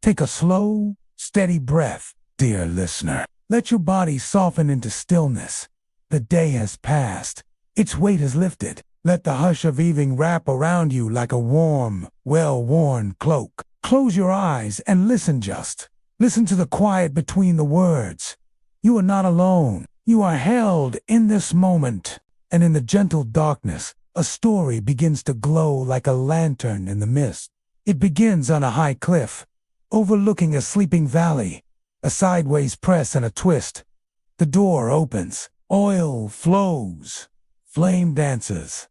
Take a slow, steady breath, dear listener. Let your body soften into stillness. The day has passed. Its weight is lifted. Let the hush of evening wrap around you like a warm, well-worn cloak. Close your eyes and listen just. Listen to the quiet between the words. You are not alone. You are held in this moment. And in the gentle darkness, a story begins to glow like a lantern in the mist. It begins on a high cliff, overlooking a sleeping valley, a sideways press and a twist. The door opens. Oil flows. Flame dances.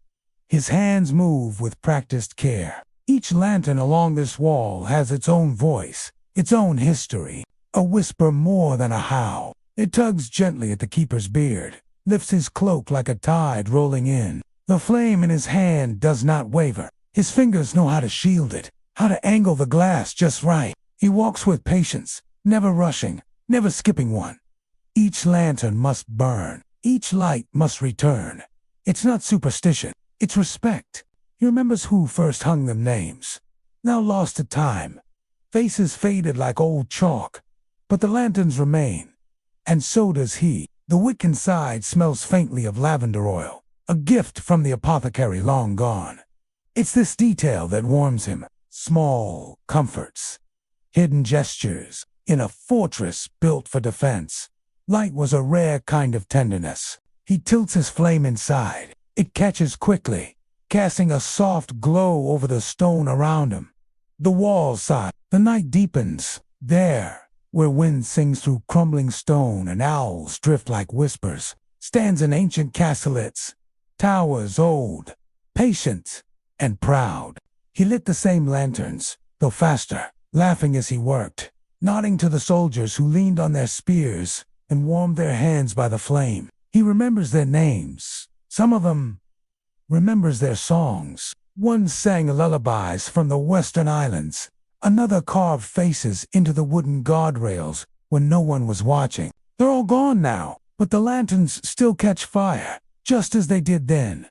His hands move with practiced care. Each lantern along this wall has its own voice, its own history, a whisper more than a howl. It tugs gently at the keeper's beard, lifts his cloak like a tide rolling in. The flame in his hand does not waver. His fingers know how to shield it, how to angle the glass just right. He walks with patience, never rushing, never skipping one. Each lantern must burn. Each light must return. It's not superstition, it's respect. He remembers who first hung them names, now lost to time. Faces faded like old chalk, but the lanterns remain. And so does he. The wick inside smells faintly of lavender oil, a gift from the apothecary long gone. It's this detail that warms him. Small comforts, hidden gestures, in a fortress built for defense. Light was a rare kind of tenderness. He tilts his flame inside. It catches quickly, casting a soft glow over the stone around him. The walls sigh. The night deepens. There, where wind sings through crumbling stone and owls drift like whispers, stands an ancient castellet, towers old, patient, and proud. He lit the same lanterns, though faster, laughing as he worked, nodding to the soldiers who leaned on their spears and warmed their hands by the flame. He remembers their names. Some of them remembers their songs. One sang lullabies from the western islands. Another carved faces into the wooden guardrails when no one was watching. They're all gone now, but the lanterns still catch fire, just as they did then.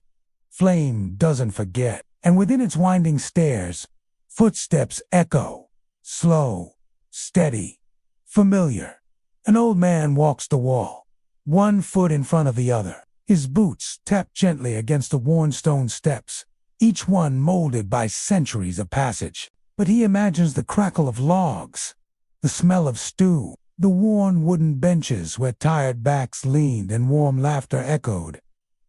Flame doesn't forget, and within its winding stairs, footsteps echo, slow, steady, familiar. An old man walks the wall, one foot in front of the other. His boots tap gently against the worn stone steps, each one molded by centuries of passage. But he imagines the crackle of logs, the smell of stew, the worn wooden benches where tired backs leaned and warm laughter echoed.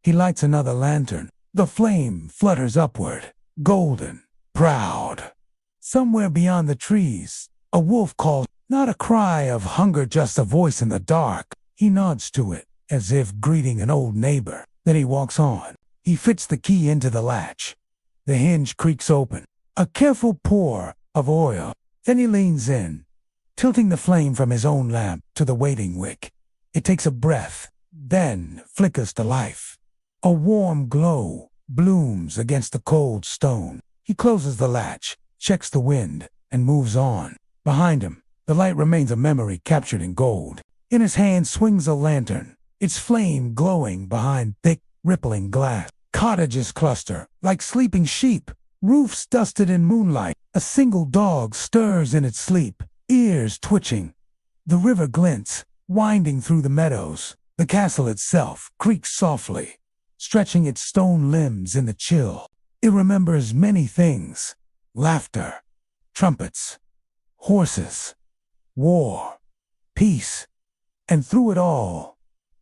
He lights another lantern. The flame flutters upward, golden, proud. Somewhere beyond the trees, a wolf calls, not a cry of hunger, just a voice in the dark. He nods to it, as if greeting an old neighbor. Then he walks on. He fits the key into the latch. The hinge creaks open. A careful pour of oil. Then he leans in, tilting the flame from his own lamp to the waiting wick. It takes a breath, then flickers to life. A warm glow blooms against the cold stone. He closes the latch, checks the wind, and moves on. Behind him, the light remains a memory captured in gold. In his hand swings a lantern, its flame glowing behind thick, rippling glass. Cottages cluster, like sleeping sheep. Roofs dusted in moonlight. A single dog stirs in its sleep, ears twitching. The river glints, winding through the meadows. The castle itself creaks softly, stretching its stone limbs in the chill. It remembers many things: laughter, trumpets, horses, war, peace. And through it all,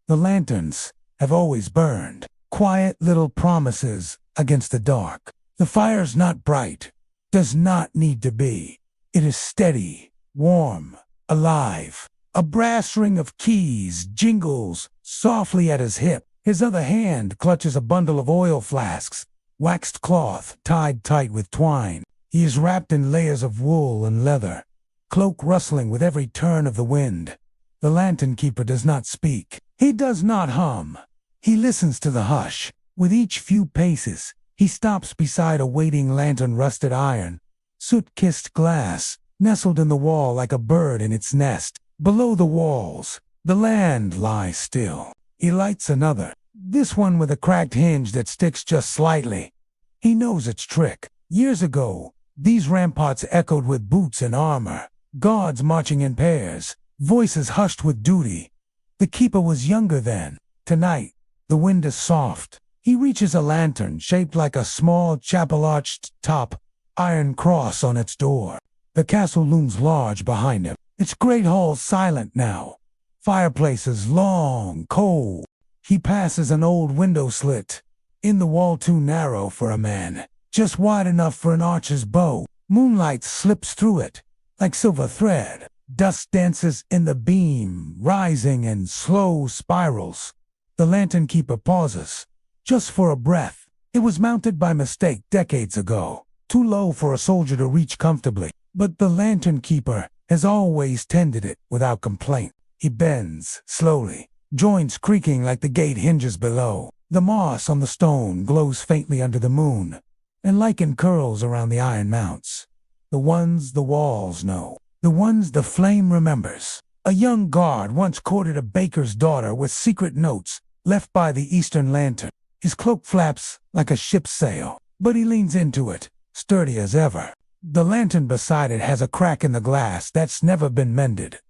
the lanterns have always burned, quiet little promises against the dark. The fire's not bright, does not need to be. It is steady, warm, alive. A brass ring of keys jingles softly at his hip. His other hand clutches a bundle of oil flasks, waxed cloth tied tight with twine. He is wrapped in layers of wool and leather, cloak rustling with every turn of the wind. The lantern keeper does not speak. He does not hum. He listens to the hush. With each few paces, he stops beside a waiting lantern, rusted iron, soot-kissed glass, nestled in the wall like a bird in its nest. Below the walls, the land lies still. He lights another, this one with a cracked hinge that sticks just slightly. He knows its trick. Years ago, these ramparts echoed with boots and armor, guards marching in pairs, voices hushed with duty. The keeper was younger then. Tonight, the wind is soft. He reaches a lantern shaped like a small chapel-arched top, iron cross on its door. The castle looms large behind him, its great hall silent now. Fireplaces long, cold. He passes an old window slit, in the wall too narrow for a man, just wide enough for an archer's bow. Moonlight slips through it, like silver thread. Dust dances in the beam, rising in slow spirals. The lantern keeper pauses, just for a breath. It was mounted by mistake decades ago, too low for a soldier to reach comfortably. But the lantern keeper has always tended it without complaint. He bends, slowly, joints creaking like the gate hinges below. The moss on the stone glows faintly under the moon, and lichen curls around the iron mounts. The ones the walls know, the ones the flame remembers. A young guard once courted a baker's daughter with secret notes left by the eastern lantern. His cloak flaps like a ship's sail, but he leans into it, sturdy as ever. The lantern beside it has a crack in the glass that's never been mended.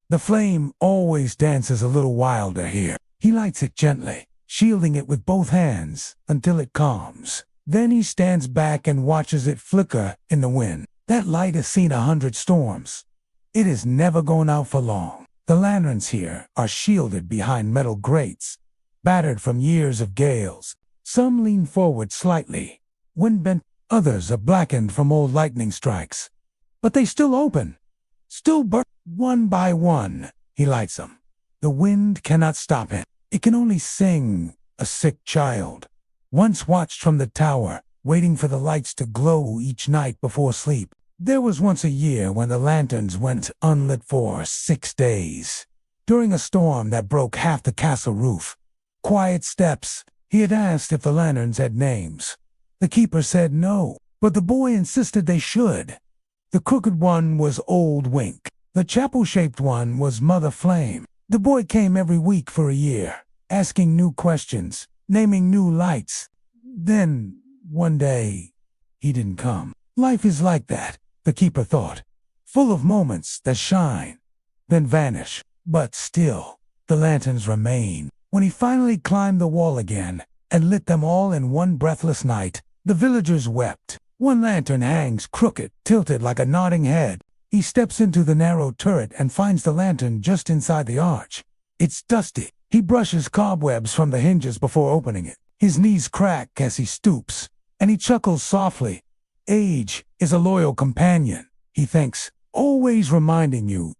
The flame always dances a little wilder here. He lights it gently, shielding it with both hands until it calms. Then he stands back and watches it flicker in the wind. That light has seen 100 storms. It is never going out for long. The lanterns here are shielded behind metal grates, battered from years of gales. Some lean forward slightly, wind-bent. Others are blackened from old lightning strikes. But they still open, still burn. One by one, he lights them. The wind cannot stop it. It can only sing, a sick child. Once watched from the tower, waiting for the lights to glow each night before sleep. There was once a year when the lanterns went unlit for 6 days. During a storm that broke half the castle roof. Quiet steps. He had asked if the lanterns had names. The keeper said no, but the boy insisted they should. The crooked one was Old Wink. The chapel-shaped one was Mother Flame. The boy came every week for a year, asking new questions, naming new lights. Then, one day, he didn't come. Life is like that, the keeper thought, full of moments that shine, then vanish. But still, the lanterns remain. When he finally climbed the wall again and lit them all in one breathless night, the villagers wept. One lantern hangs crooked, tilted like a nodding head. He steps into the narrow turret and finds the lantern just inside the arch. It's dusty. He brushes cobwebs from the hinges before opening it. His knees crack as he stoops, and he chuckles softly. Age is a loyal companion, he thinks, always reminding you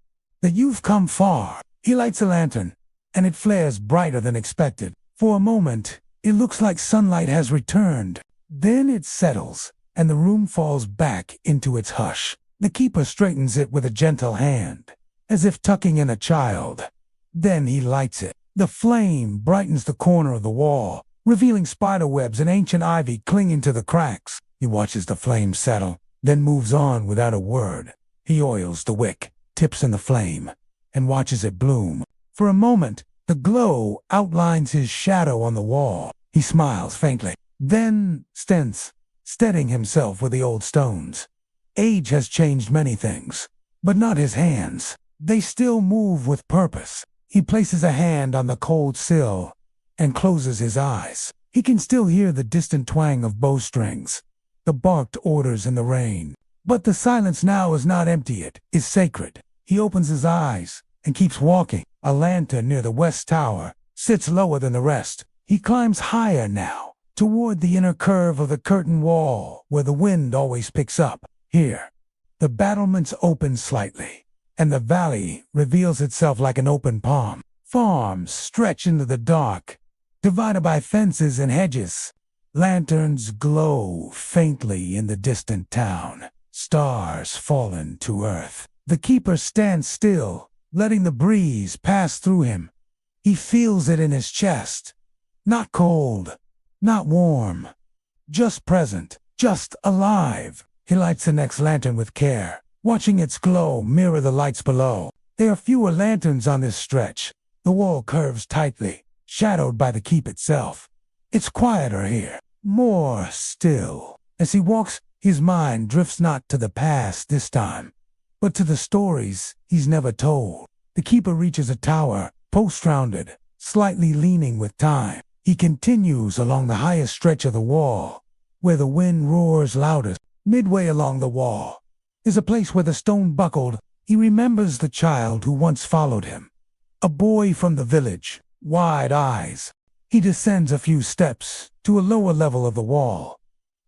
that you've come far. He lights a lantern, and it flares brighter than expected. For a moment, it looks like sunlight has returned. Then it settles, and the room falls back into its hush. The keeper straightens it with a gentle hand, as if tucking in a child. Then he lights it. The flame brightens the corner of the wall, revealing spiderwebs and ancient ivy clinging to the cracks. He watches the flame settle, then moves on without a word. He oils the wick, tips in the flame, and watches it bloom. For a moment, the glow outlines his shadow on the wall. He smiles faintly, then stands, steadying himself with the old stones. Age has changed many things, but not his hands. They still move with purpose. He places a hand on the cold sill and closes his eyes. He can still hear the distant twang of bowstrings, the barked orders in the rain. But the silence now is not empty, it is sacred. He opens his eyes and keeps walking. A lantern near the west tower sits lower than the rest. He climbs higher now, toward the inner curve of the curtain wall where the wind always picks up. Here, the battlements open slightly, and the valley reveals itself like an open palm. Farms stretch into the dark, divided by fences and hedges. Lanterns glow faintly in the distant town, stars fallen to earth. The keeper stands still, letting the breeze pass through him. He feels it in his chest. Not cold, not warm, just present, just alive. He lights the next lantern with care, watching its glow mirror the lights below. There are fewer lanterns on this stretch. The wall curves tightly, shadowed by the keep itself. It's quieter here, more still. As he walks, his mind drifts not to the past this time, but to the stories he's never told. The keeper reaches a tower, post-rounded, slightly leaning with time. He continues along the highest stretch of the wall, where the wind roars loudest. Midway along the wall is a place where the stone buckled. He remembers the child who once followed him, a boy from the village, wide eyes. He descends a few steps to a lower level of the wall,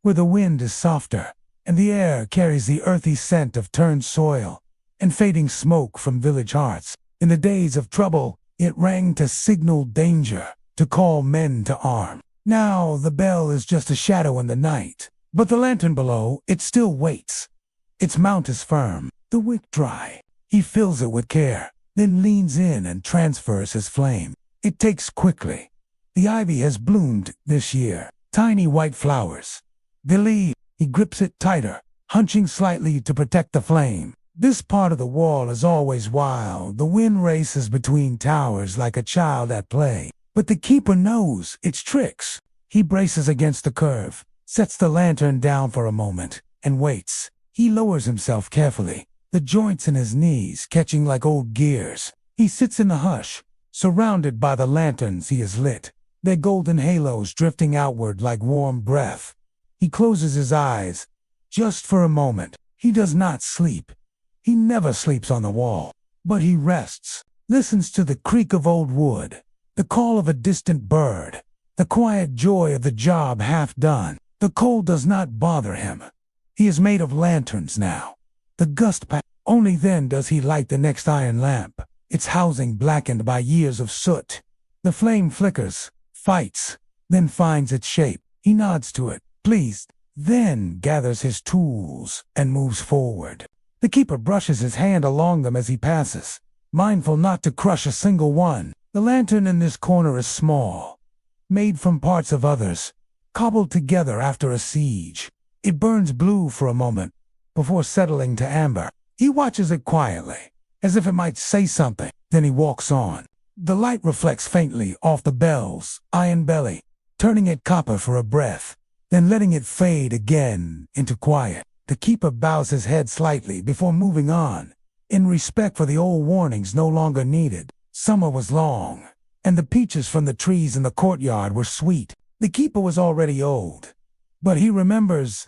where the wind is softer, and the air carries the earthy scent of turned soil and fading smoke from village hearths. In the days of trouble, it rang to signal danger, to call men to arm. Now the bell is just a shadow in the night, but the lantern below, it still waits. Its mount is firm, the wick dry. He fills it with care, then leans in and transfers his flame. It takes quickly. The ivy has bloomed this year, tiny white flowers. The leaf, he grips it tighter, hunching slightly to protect the flame. This part of the wall is always wild. The wind races between towers like a child at play. But the keeper knows its tricks. He braces against the curve, sets the lantern down for a moment, and waits. He lowers himself carefully, the joints in his knees catching like old gears. He sits in the hush, surrounded by the lanterns he has lit, their golden halos drifting outward like warm breath. He closes his eyes, just for a moment. He does not sleep. He never sleeps on the wall, but he rests, listens to the creak of old wood, the call of a distant bird, the quiet joy of the job half done. The cold does not bother him. He is made of lanterns now. The gust passes. Only then does he light the next iron lamp, its housing blackened by years of soot. The flame flickers, fights, then finds its shape. He nods to it, pleased, then gathers his tools and moves forward. The keeper brushes his hand along them as he passes, mindful not to crush a single one. The lantern in this corner is small, made from parts of others, cobbled together after a siege. It burns blue for a moment, before settling to amber. He watches it quietly, as if it might say something. Then he walks on. The light reflects faintly off the bell's iron belly, turning it copper for a breath, then letting it fade again into quiet. The keeper bows his head slightly before moving on, in respect for the old warnings no longer needed. Summer was long, and the peaches from the trees in the courtyard were sweet. The keeper was already old, but he remembers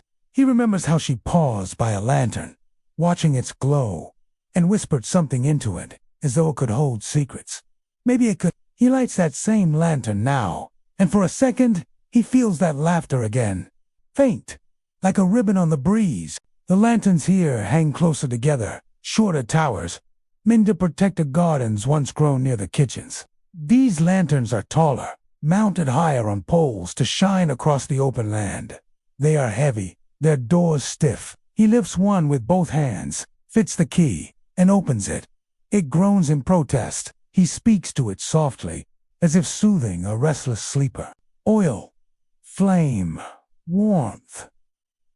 how she paused by a lantern, watching its glow, and whispered something into it, as though it could hold secrets. Maybe it could. He lights that same lantern now, and for a second, he feels that laughter again. Faint, like a ribbon on the breeze. The lanterns here hang closer together, shorter towers, meant to protect the gardens once grown near the kitchens. These lanterns are taller, mounted higher on poles to shine across the open land. They are heavy, their doors stiff. He lifts one with both hands, fits the key, and opens it. It groans in protest. He speaks to it softly, as if soothing a restless sleeper. Oil, flame, warmth.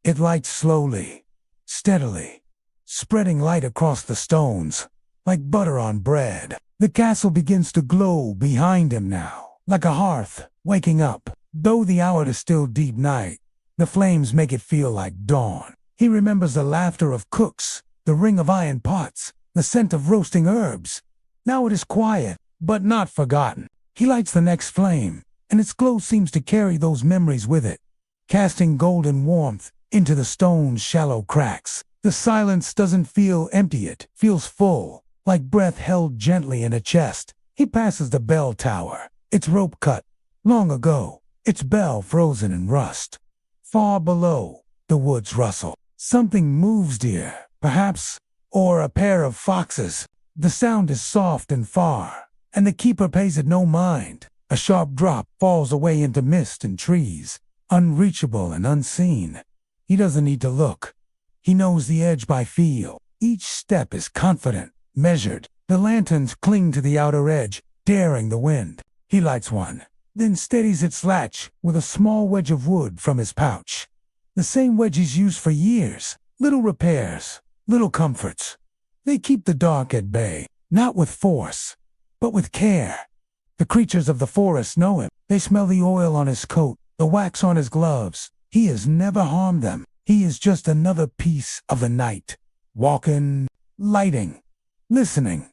It lights slowly, steadily, spreading light across the stones, like butter on bread. The castle begins to glow behind him now, like a hearth, waking up. Though the hour is still deep night, the flames make it feel like dawn. He remembers the laughter of cooks, the ring of iron pots, the scent of roasting herbs. Now it is quiet, but not forgotten. He lights the next flame, and its glow seems to carry those memories with it, casting golden warmth into the stone's shallow cracks. The silence doesn't feel empty, it feels full, like breath held gently in a chest. He passes the bell tower, its rope cut long ago, its bell frozen in rust. Far below, the woods rustle. Something moves, dear, perhaps, or a pair of foxes. The sound is soft and far, and the keeper pays it no mind. A sharp drop falls away into mist and trees, unreachable and unseen. He doesn't need to look. He knows the edge by feel. Each step is confident, measured. The lanterns cling to the outer edge, daring the wind. He lights one, then steadies its latch with a small wedge of wood from his pouch. The same wedge he's used for years. Little repairs, little comforts. They keep the dark at bay, not with force, but with care. The creatures of the forest know him. They smell the oil on his coat, the wax on his gloves. He has never harmed them. He is just another piece of the night, walking lighting, listening.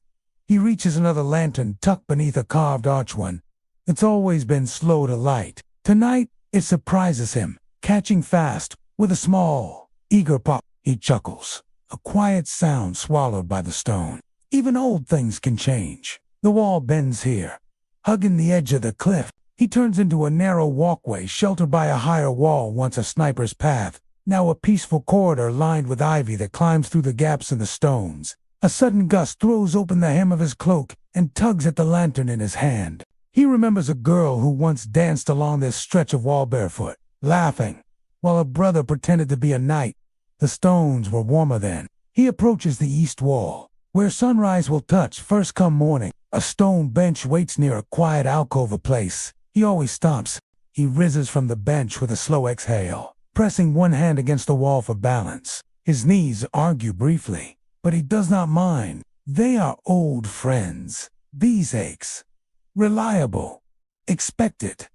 He reaches another lantern tucked beneath a carved arch one. It's always been slow to light. Tonight, it surprises him, catching fast with a small, eager pop. He chuckles, a quiet sound swallowed by the stone. Even old things can change. The wall bends here, hugging the edge of the cliff. He turns into a narrow walkway sheltered by a higher wall, once a sniper's path, now a peaceful corridor lined with ivy that climbs through the gaps in the stones. A sudden gust throws open the hem of his cloak and tugs at the lantern in his hand. He remembers a girl who once danced along this stretch of wall barefoot, laughing, while a brother pretended to be a knight. The stones were warmer then. He approaches the east wall, where sunrise will touch first come morning. A stone bench waits near a quiet alcove, a place he always stops. He rises from the bench with a slow exhale, pressing one hand against the wall for balance. His knees argue briefly, but he does not mind. They are old friends. These aches. Reliable. Expected.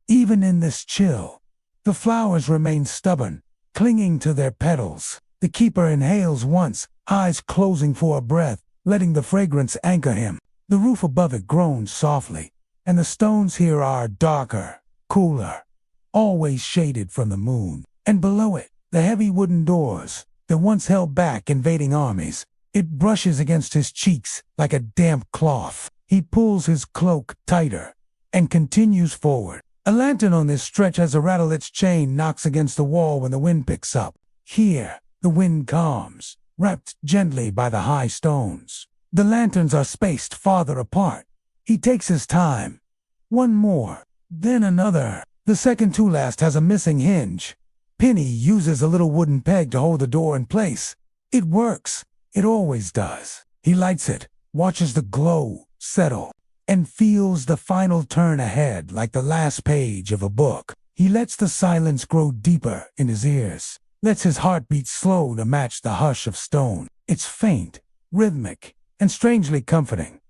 Even in this chill. The flowers remain stubborn, clinging to their petals. The keeper inhales once, eyes closing for a breath, letting the fragrance anchor him. The roof above it groans softly, and the stones here are darker, cooler, always shaded from the moon. And below it, the heavy wooden doors that once held back invading armies. It brushes against his cheeks like a damp cloth. He pulls his cloak tighter and continues forward. A lantern on this stretch has a rattle. Its chain knocks against the wall when the wind picks up. Here, the wind calms, wrapped gently by the high stones. The lanterns are spaced farther apart. He takes his time. One more, then another. The second to last has a missing hinge. Penny uses a little wooden peg to hold the door in place. It works. It always does. He lights it, watches the glow settle, and feels the final turn ahead like the last page of a book. He lets the silence grow deeper in his ears, lets his heartbeat slow to match the hush of stone. It's faint, rhythmic, and strangely comforting.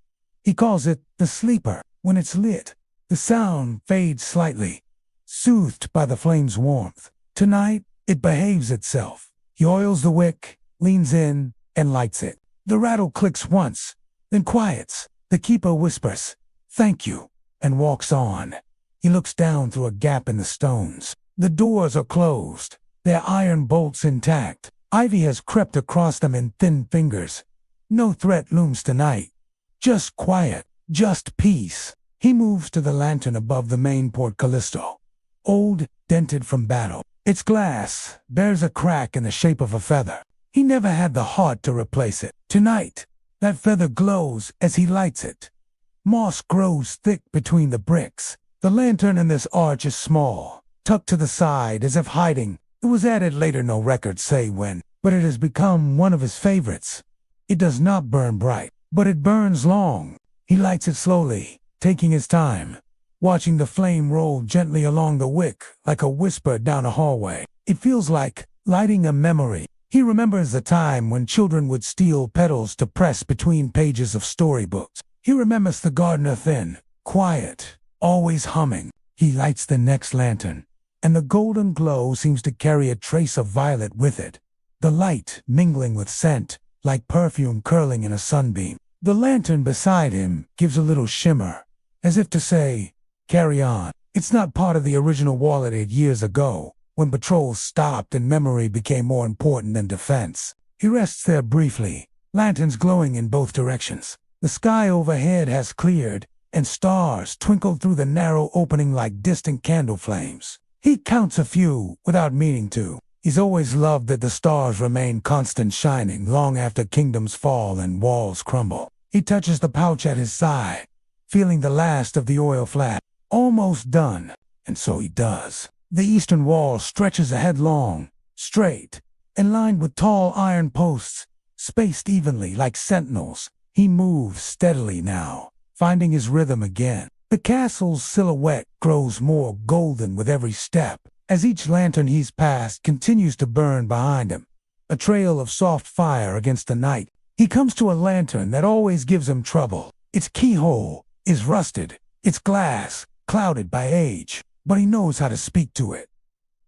He calls it the sleeper. When it's lit, the sound fades slightly, soothed by the flame's warmth. Tonight, it behaves itself. He oils the wick, leans in, and lights it. The rattle clicks once, then quiets. The keeper whispers, "Thank you," and walks on. He looks down through a gap in the stones. The doors are closed, their iron bolts intact. Ivy has crept across them in thin fingers. No threat looms tonight. Just quiet, just peace. He moves to the lantern above the main portcullis. Old, dented from battle. Its glass bears a crack in the shape of a feather. He never had the heart to replace it. Tonight, that feather glows as he lights it. Moss grows thick between the bricks. The lantern in this arch is small, tucked to the side as if hiding. It was added later, no records say when, but it has become one of his favorites. It does not burn bright, but it burns long. He lights it slowly, taking his time, watching the flame roll gently along the wick like a whisper down a hallway. It feels like lighting a memory. He remembers the time when children would steal petals to press between pages of storybooks. He remembers the gardener, thin, quiet, always humming. He lights the next lantern, and the golden glow seems to carry a trace of violet with it, the light mingling with scent, like perfume curling in a sunbeam. The lantern beside him gives a little shimmer, as if to say, "Carry on." It's not part of the original wall it had years ago, when patrols stopped and memory became more important than defense. He rests there briefly, lanterns glowing in both directions. The sky overhead has cleared, and stars twinkle through the narrow opening like distant candle flames. He counts a few without meaning to. He's always loved that the stars remain constant, shining long after kingdoms fall and walls crumble. He touches the pouch at his side, feeling the last of the oil flat. Almost done, and so he does. The eastern wall stretches ahead, long, straight, and lined with tall iron posts, spaced evenly like sentinels. He moves steadily now, finding his rhythm again. The castle's silhouette grows more golden with every step, as each lantern he's passed continues to burn behind him, a trail of soft fire against the night. He comes to a lantern that always gives him trouble. Its keyhole is rusted, its glass clouded by age, but he knows how to speak to it.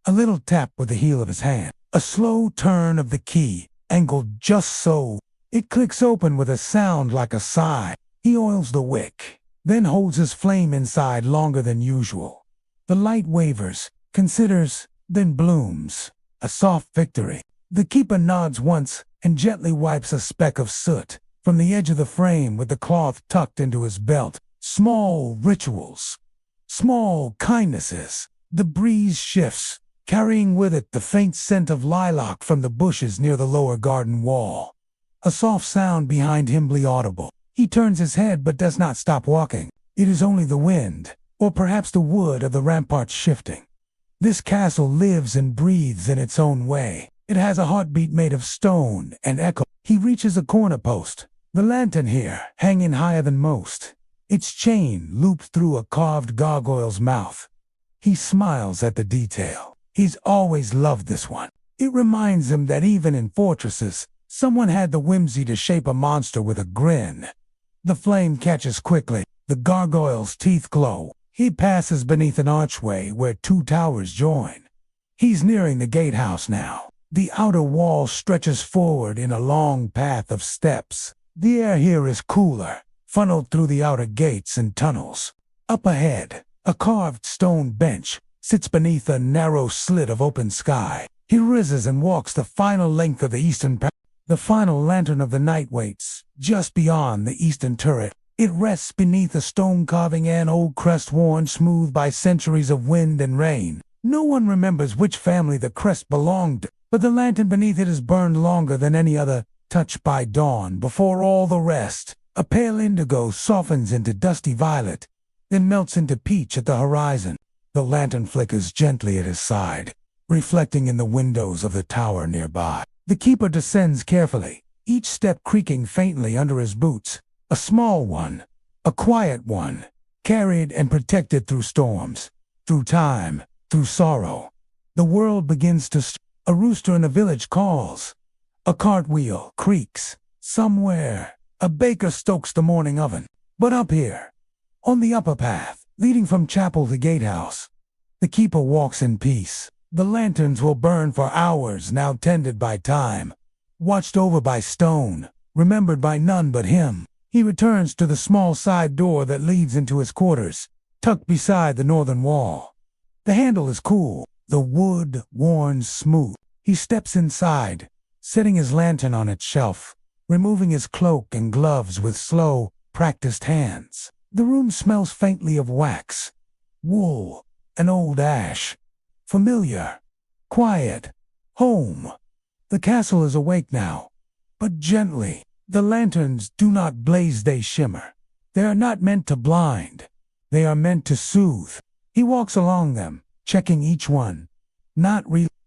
A little tap with the heel of his hand, a slow turn of the key, angled just so It clicks open with a sound like a sigh. He oils the wick, then holds his flame inside longer than usual. The light wavers, considers, then blooms. A soft victory. The keeper nods once and gently wipes a speck of soot from the edge of the frame with the cloth tucked into his belt. Small rituals. Small kindnesses. The breeze shifts, carrying with it the faint scent of lilac from the bushes near the lower garden wall. A soft sound behind him audible. He turns his head but does not stop walking. It is only the wind, or perhaps the wood of the ramparts shifting. This castle lives and breathes in its own way. It has a heartbeat made of stone and echo. He reaches a corner post. The lantern here, hanging higher than most. Its chain loops through a carved gargoyle's mouth. He smiles at the detail. He's always loved this one. It reminds him that even in fortresses, someone had the whimsy to shape a monster with a grin. The flame catches quickly. The gargoyle's teeth glow. He passes beneath an archway where two towers join. He's nearing the gatehouse now. The outer wall stretches forward in a long path of steps. The air here is cooler, funneled through the outer gates and tunnels. Up ahead, a carved stone bench sits beneath a narrow slit of open sky. He rises and walks the final length of the eastern path. The final lantern of the night waits, just beyond the eastern turret. It rests beneath a stone carving, an old crest worn smooth by centuries of wind and rain. No one remembers which family the crest belonged to, but the lantern beneath it has burned longer than any other, touched by dawn before all the rest. A pale indigo softens into dusty violet, then melts into peach at the horizon. The lantern flickers gently at his side, reflecting in the windows of the tower nearby. The keeper descends carefully, each step creaking faintly under his boots. A small one, a quiet one, carried and protected through storms, through time, through sorrow. The world begins to a rooster in a village calls. A cartwheel creaks. Somewhere, a baker stokes the morning oven. But up here, on the upper path, leading from chapel to gatehouse, the keeper walks in peace. The lanterns will burn for hours, now tended by time, watched over by stone, remembered by none but him. He returns to the small side door that leads into his quarters, tucked beside the northern wall. The handle is cool, the wood worn smooth. He steps inside, setting his lantern on its shelf, removing his cloak and gloves with slow, practiced hands. The room smells faintly of wax, wool, and old ash. Familiar, quiet, home. The castle is awake now, but gently. The lanterns do not blaze, they shimmer. They are not meant to blind. They are meant to soothe. He walks along them, checking each one, not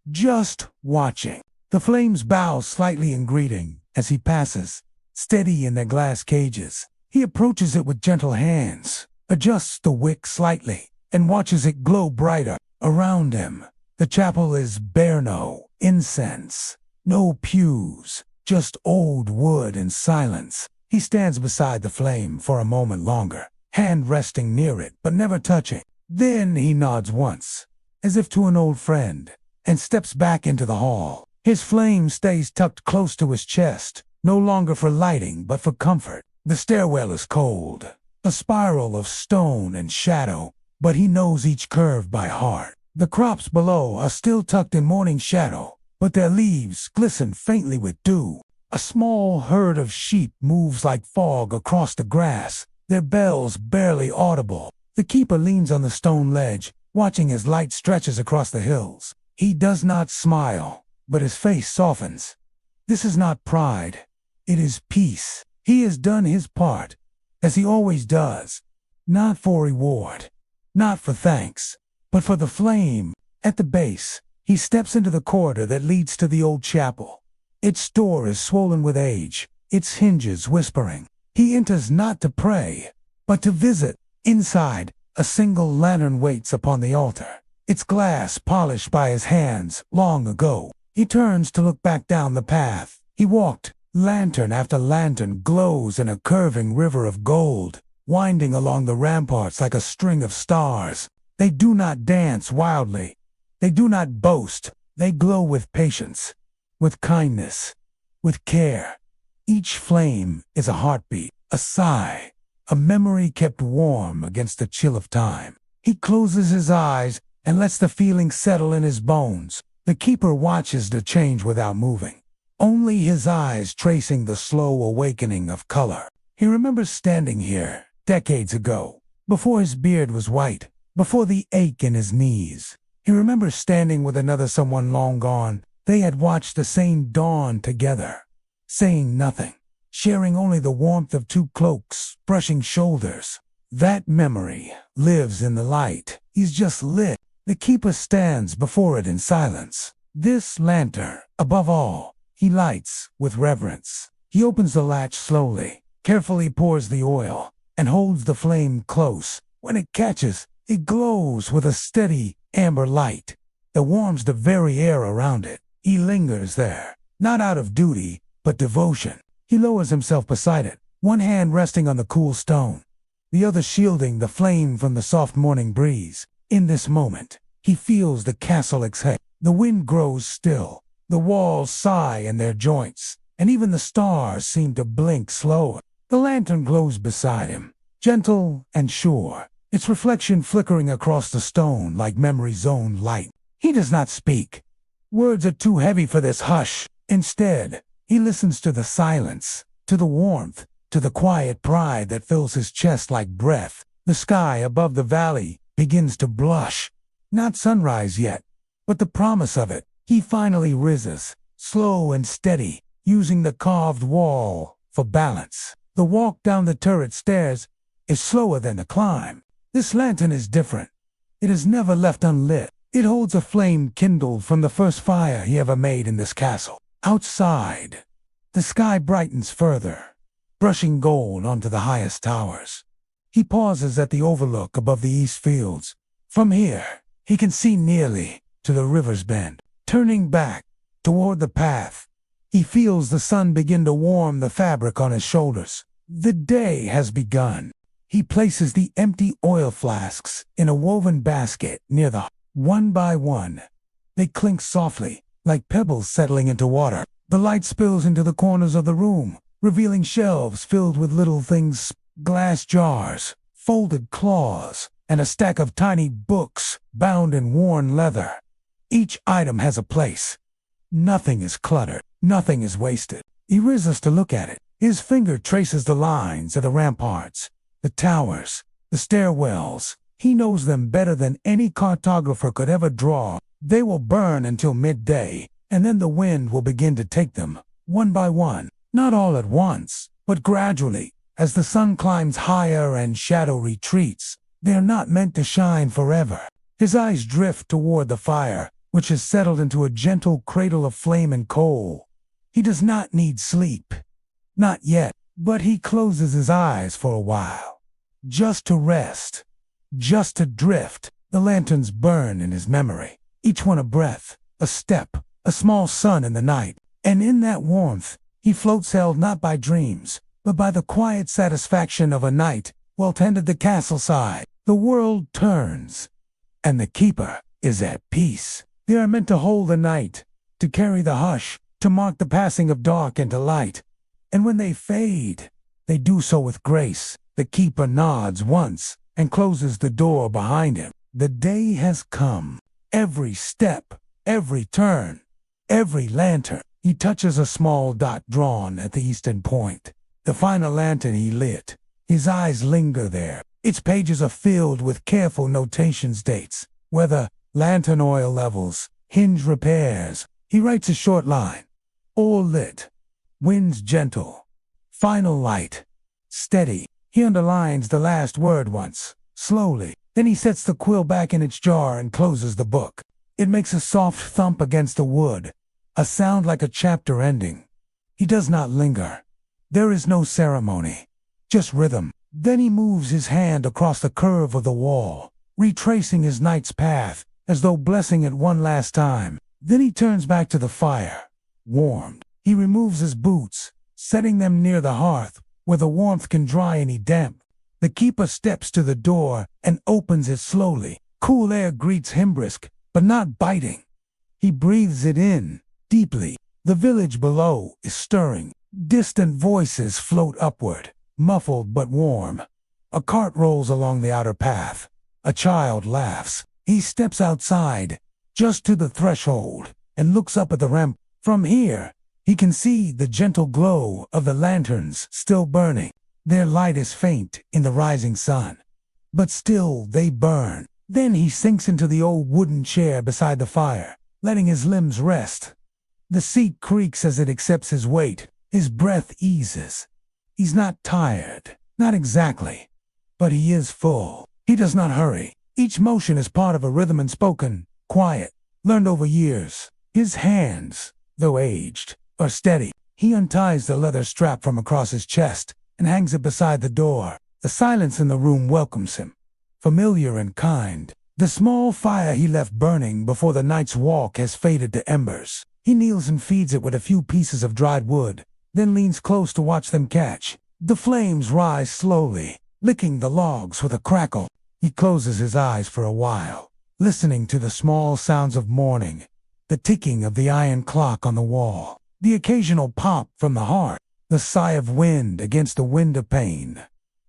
just watching. The flames bow slightly in greeting as he passes, steady in their glass cages. He approaches it with gentle hands, adjusts the wick slightly, and watches it glow brighter. Around him, the chapel is bare, no incense, no pews, just old wood and silence. He stands beside the flame for a moment longer, hand resting near it but never touching. Then he nods once, as if to an old friend, and steps back into the hall. His flame stays tucked close to his chest, no longer for lighting but for comfort. The stairwell is cold, a spiral of stone and shadow, but he knows each curve by heart. The crops below are still tucked in morning shadow, but their leaves glisten faintly with dew. A small herd of sheep moves like fog across the grass, their bells barely audible. The keeper leans on the stone ledge, watching as light stretches across the hills. He does not smile, but his face softens. This is not pride. It is peace. He has done his part, as he always does, not for reward, not for thanks, but for the flame. At the base, he steps into the corridor that leads to the old chapel. Its door is swollen with age, its hinges whispering. He enters not to pray, but to visit. Inside, a single lantern waits upon the altar, its glass polished by his hands long ago. He turns to look back down the path he walked. Lantern after lantern glows in a curving river of gold, winding along the ramparts like a string of stars. They do not dance wildly. They do not boast. They glow with patience, with kindness, with care. Each flame is a heartbeat, a sigh, a memory kept warm against the chill of time. He closes his eyes and lets the feeling settle in his bones. The keeper watches the change without moving, only his eyes tracing the slow awakening of color. He remembers standing here decades ago, before his beard was white, before the ache in his knees. He remembers standing with another someone long gone. They had watched the same dawn together, saying nothing, sharing only the warmth of two cloaks, brushing shoulders. That memory lives in the light he's just lit. The keeper stands before it in silence. This lantern, above all, he lights with reverence. He opens the latch slowly, carefully pours the oil, and holds the flame close. When it catches, it glows with a steady amber light that warms the very air around it. He lingers there, not out of duty, but devotion. He lowers himself beside it, one hand resting on the cool stone, the other shielding the flame from the soft morning breeze. In this moment, he feels the castle exhale. The wind grows still, the walls sigh in their joints, and even the stars seem to blink slower. The lantern glows beside him, gentle and sure, its reflection flickering across the stone like memory's own light. He does not speak. Words are too heavy for this hush. Instead, he listens to the silence, to the warmth, to the quiet pride that fills his chest like breath. The sky above the valley begins to blush. Not sunrise yet, but the promise of it. He finally rises, slow and steady, using the carved wall for balance. The walk down the turret stairs is slower than the climb. This lantern is different. It is never left unlit. It holds a flame kindled from the first fire he ever made in this castle. Outside, the sky brightens further, brushing gold onto the highest towers. He pauses at the overlook above the east fields. From here, he can see nearly to the river's bend. Turning back toward the path, he feels the sun begin to warm the fabric on his shoulders. The day has begun. He places the empty oil flasks in a woven basket near the hearth. One by one, they clink softly, like pebbles settling into water. The light spills into the corners of the room, revealing shelves filled with little things, glass jars, folded cloths, and a stack of tiny books bound in worn leather. Each item has a place. Nothing is cluttered, nothing is wasted. He rises to look at it. His finger traces the lines of the ramparts, the towers, the stairwells. He knows them better than any cartographer could ever draw. They will burn until midday, and then the wind will begin to take them, one by one. Not all at once, but gradually, as the sun climbs higher and shadow retreats. They are not meant to shine forever. His eyes drift toward the fire, which has settled into a gentle cradle of flame and coal. He does not need sleep. Not yet, but he closes his eyes for a while. Just to rest. Just to drift. The lanterns burn in his memory, each one a breath, a step, a small sun in the night. And in that warmth, he floats held not by dreams, but by the quiet satisfaction of a night well tended. The castle side. The world turns, and the keeper is at peace. They are meant to hold the night, to carry the hush, to mark the passing of dark into light. And when they fade, they do so with grace. The keeper nods once and closes the door behind him. The day has come. Every step, every turn, every lantern. He touches a small dot drawn at the eastern point. The final lantern he lit. His eyes linger there. Its pages are filled with careful notations, dates, weather, lantern oil levels, hinge repairs. He writes a short line. All lit. Winds gentle. Final light. Steady. He underlines the last word once, slowly. Then he sets the quill back in its jar and closes the book. It makes a soft thump against the wood, a sound like a chapter ending. He does not linger. There is no ceremony, just rhythm. Then he moves his hand across the curve of the wall, retracing his night's path, as though blessing it one last time. Then he turns back to the fire, warmed. He removes his boots, setting them near the hearth, where the warmth can dry any damp. The keeper steps to the door and opens it slowly. Cool air greets him, brisk, but not biting. He breathes it in, deeply. The village below is stirring. Distant voices float upward, muffled but warm. A cart rolls along the outer path. A child laughs. He steps outside, just to the threshold, and looks up at the ramp. From here, he can see the gentle glow of the lanterns still burning. Their light is faint in the rising sun, but still they burn. Then he sinks into the old wooden chair beside the fire, letting his limbs rest. The seat creaks as it accepts his weight. His breath eases. He's not tired, not exactly, but he is full. He does not hurry. Each motion is part of a rhythm and spoken, quiet, learned over years. His hands, though aged, are steady. He unties the leather strap from across his chest and hangs it beside the door. The silence in the room welcomes him, familiar and kind. The small fire he left burning before the night's walk has faded to embers. He kneels and feeds it with a few pieces of dried wood, then leans close to watch them catch. The flames rise slowly, licking the logs with a crackle. He closes his eyes for a while, listening to the small sounds of morning, the ticking of the iron clock on the wall, the occasional pop from the heart, the sigh of wind against the window pane.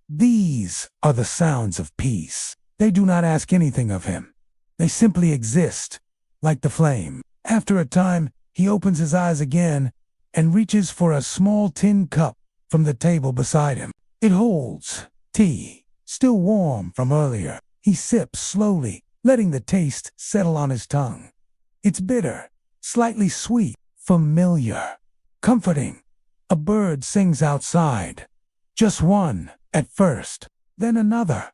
These are the sounds of peace. They do not ask anything of him. They simply exist, like the flame. After a time, he opens his eyes again and reaches for a small tin cup from the table beside him. It holds tea, still warm from earlier. He sips slowly, letting the taste settle on his tongue. It's bitter, slightly sweet, familiar, comforting. A bird sings outside. Just one, at first, then another.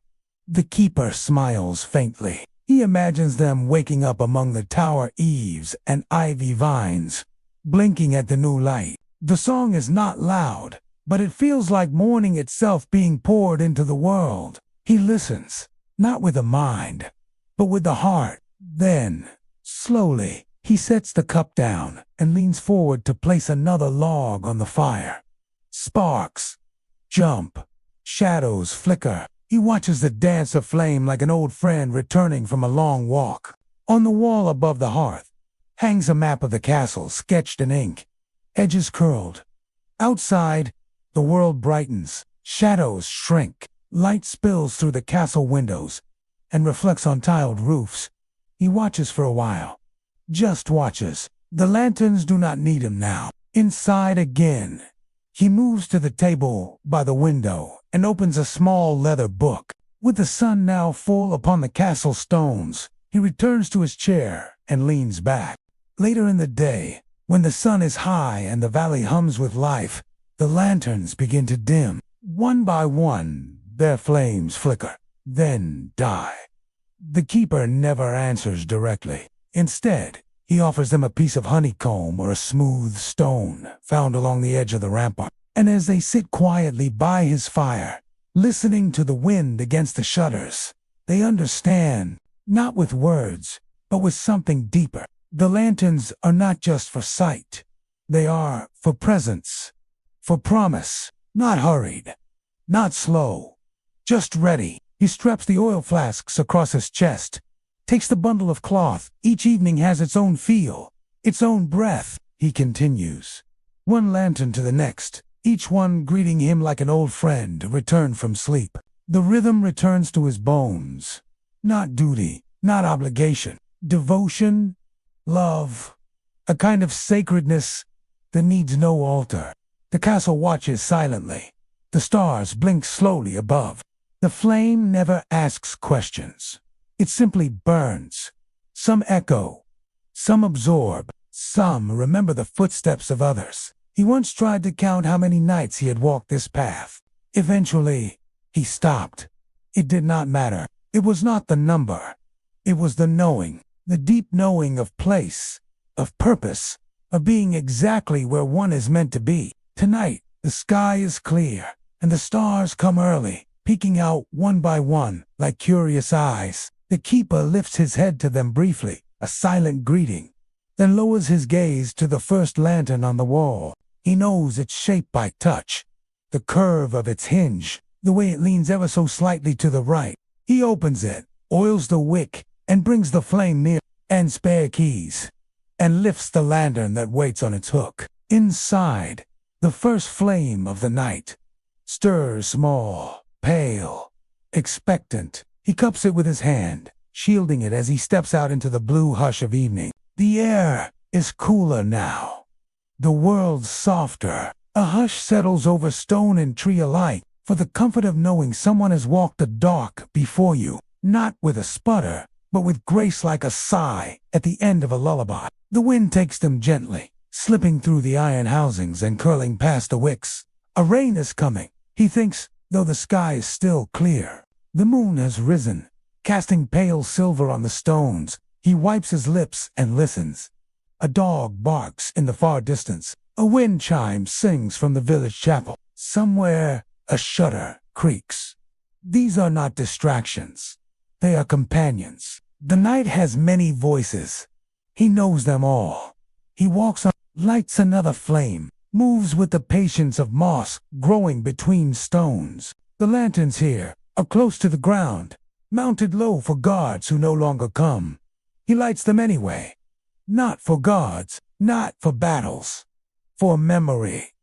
The keeper smiles faintly. He imagines them waking up among the tower eaves and ivy vines, blinking at the new light. The song is not loud, but it feels like morning itself being poured into the world. He listens, not with the mind, but with the heart. Then, slowly, he sets the cup down and leans forward to place another log on the fire. Sparks jump, shadows flicker. He watches the dance of flame like an old friend returning from a long walk. On the wall above the hearth hangs a map of the castle sketched in ink, edges curled. Outside, the world brightens, shadows shrink, light spills through the castle windows and reflects on tiled roofs. He watches for a while, just watches. The lanterns do not need him now. Inside again, he moves to the table by the window and opens a small leather book. With the sun now full upon the castle stones, he returns to his chair and leans back. Later in the day, when the sun is high and the valley hums with life, the lanterns begin to dim. One by one, their flames flicker, then die. The keeper never answers directly. Instead, he offers them a piece of honeycomb or a smooth stone found along the edge of the rampart. And as they sit quietly by his fire, listening to the wind against the shutters, they understand, not with words, but with something deeper. The lanterns are not just for sight. They are for presence, for promise, not hurried, not slow, just ready. He straps the oil flasks across his chest, takes the bundle of cloth. Each evening has its own feel, its own breath. He continues, one lantern to the next, each one greeting him like an old friend returned from sleep. The rhythm returns to his bones. Not duty, not obligation. Devotion, love, a kind of sacredness that needs no altar. The castle watches silently. The stars blink slowly above. The flame never asks questions. It simply burns. Some echo, some absorb, some remember the footsteps of others. He once tried to count how many nights he had walked this path. Eventually, he stopped. It did not matter. It was not the number. It was the knowing, the deep knowing of place, of purpose, of being exactly where one is meant to be. Tonight, the sky is clear, and the stars come early, peeking out one by one like curious eyes. The keeper lifts his head to them briefly, a silent greeting, then lowers his gaze to the first lantern on the wall. He knows its shape by touch, the curve of its hinge, the way it leans ever so slightly to the right. He opens it, oils the wick, and brings the flame near, and spare keys, and lifts the lantern that waits on its hook. Inside, The first flame of the night stirs small, pale, expectant. He cups it with his hand, shielding it as he steps out into the blue hush of evening. The air is cooler now. The world's softer. A hush settles over stone and tree alike, for the comfort of knowing someone has walked the dark before you, not with a sputter, but with grace like a sigh at the end of a lullaby. The wind takes them gently, slipping through the iron housings and curling past the wicks. A rain is coming, he thinks, though the sky is still clear. The moon has risen, casting pale silver on the stones. He wipes his lips and listens. A dog barks in the far distance. A wind chime sings from the village chapel. Somewhere, a shutter creaks. These are not distractions. They are companions. The night has many voices. He knows them all. He walks on, lights another flame, moves with the patience of moss growing between stones. The lanterns here are close to the ground, mounted low for guards who no longer come. He lights them anyway. Not for guards, not for battles. For memory,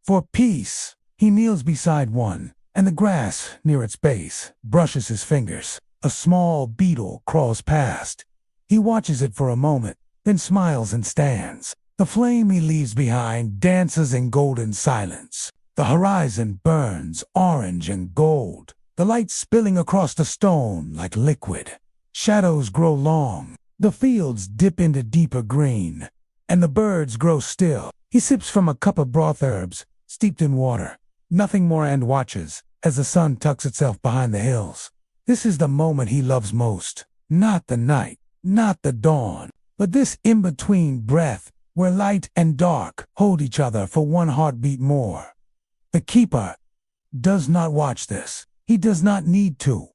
for peace. He kneels beside one, and the grass near its base brushes his fingers. A small beetle crawls past. He watches it for a moment, then smiles and stands. The flame he leaves behind dances in golden silence. The horizon burns orange and gold, the light spilling across the stone like liquid. Shadows grow long, the fields dip into deeper green, and the birds grow still. He sips from a cup of broth herbs, steeped in water. Nothing more, and watches as the sun tucks itself behind the hills. This is the moment he loves most. Not the night, not the dawn, but this in-between breath where light and dark hold each other for one heartbeat more. The keeper does not watch this. He does not need to.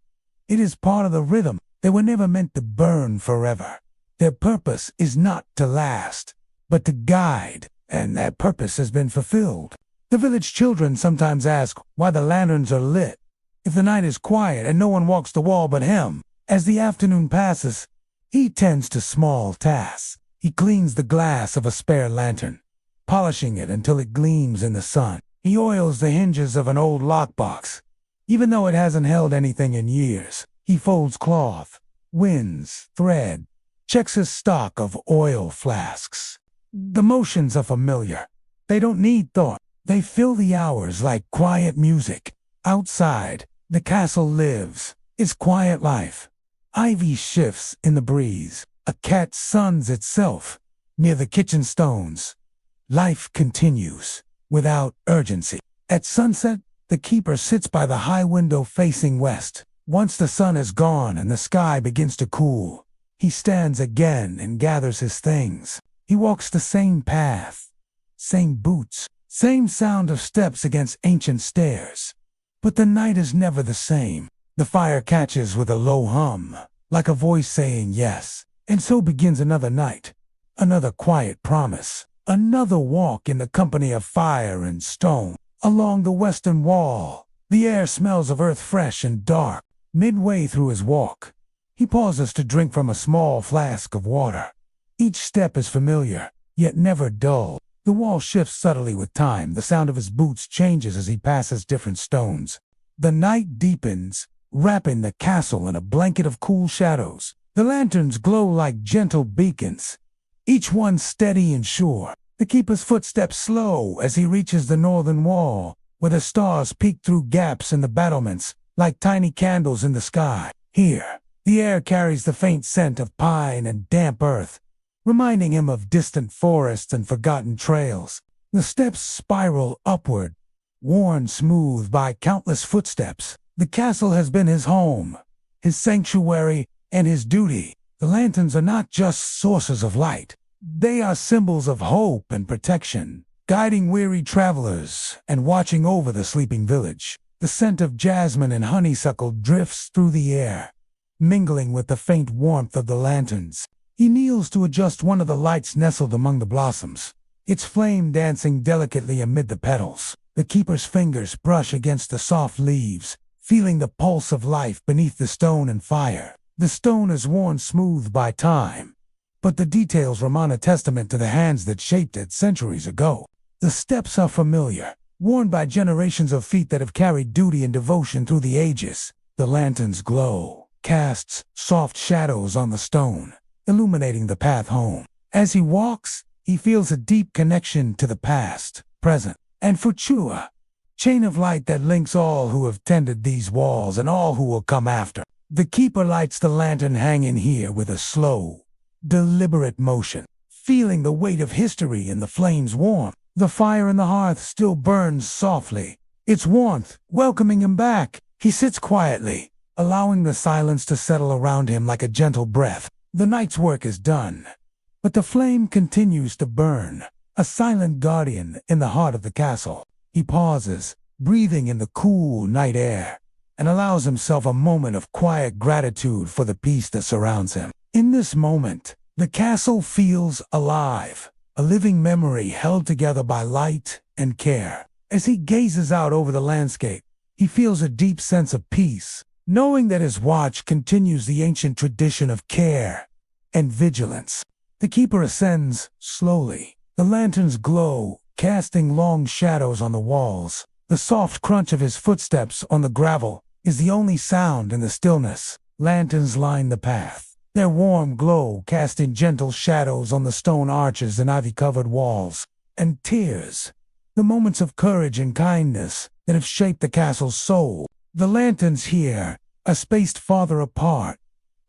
It is part of the rhythm. They were never meant to burn forever. Their purpose is not to last, but to guide. And that purpose has been fulfilled. The village children sometimes ask why the lanterns are lit. If the night is quiet and no one walks the wall but him, as the afternoon passes, he tends to small tasks. He cleans the glass of a spare lantern, polishing it until it gleams in the sun. He oils the hinges of an old lockbox. Even though it hasn't held anything in years, he folds cloth, winds, thread, checks his stock of oil flasks. The motions are familiar. They don't need thought. They fill the hours like quiet music. Outside, the castle lives its quiet life. Ivy shifts in the breeze. A cat suns itself near the kitchen stones. Life continues without urgency. At sunset, the keeper sits by the high window facing west. Once the sun is gone and the sky begins to cool, he stands again and gathers his things. He walks the same path, same boots, same sound of steps against ancient stairs. But the night is never the same. The fire catches with a low hum, like a voice saying yes. And so begins another night, another quiet promise, another walk in the company of fire and stone. Along the western wall, the air smells of earth fresh and dark. Midway through his walk, he pauses to drink from a small flask of water. Each step is familiar, yet never dull. The wall shifts subtly with time. The sound of his boots changes as he passes different stones. The night deepens, wrapping the castle in a blanket of cool shadows. The lanterns glow like gentle beacons, each one steady and sure. The keeper's footsteps slow as he reaches the northern wall, where the stars peek through gaps in the battlements like tiny candles in the sky. Here, the air carries the faint scent of pine and damp earth, reminding him of distant forests and forgotten trails. The steps spiral upward, worn smooth by countless footsteps. The castle has been his home, his sanctuary, and his duty. The lanterns are not just sources of light. They are symbols of hope and protection, guiding weary travelers and watching over the sleeping village. The scent of jasmine and honeysuckle drifts through the air, mingling with the faint warmth of the lanterns. He kneels to adjust one of the lights nestled among the blossoms, its flame dancing delicately amid the petals. The keeper's fingers brush against the soft leaves, feeling the pulse of life beneath the stone and fire. The stone is worn smooth by time, but the details remain a testament to the hands that shaped it centuries ago. The steps are familiar, worn by generations of feet that have carried duty and devotion through the ages. The lantern's glow casts soft shadows on the stone, illuminating the path home. As he walks, he feels a deep connection to the past, present, and future. Chain of light that links all who have tended these walls and all who will come after. The keeper lights the lantern hanging here with a slow, deliberate motion, feeling the weight of history in the flame's warmth. The fire in the hearth still burns softly, its warmth welcoming him back. He sits quietly, allowing the silence to settle around him like a gentle breath. The night's work is done, but the flame continues to burn, a silent guardian in the heart of the castle. He pauses, breathing in the cool night air, and allows himself a moment of quiet gratitude for the peace that surrounds him. In this moment, the castle feels alive, a living memory held together by light and care. As he gazes out over the landscape, he feels a deep sense of peace, knowing that his watch continues the ancient tradition of care and vigilance. The keeper ascends slowly, the lantern's glow casting long shadows on the walls. The soft crunch of his footsteps on the gravel is the only sound in the stillness. Lanterns line the path, their warm glow casting gentle shadows on the stone arches and ivy-covered walls. And tears, the moments of courage and kindness that have shaped the castle's soul. The lanterns here are spaced farther apart,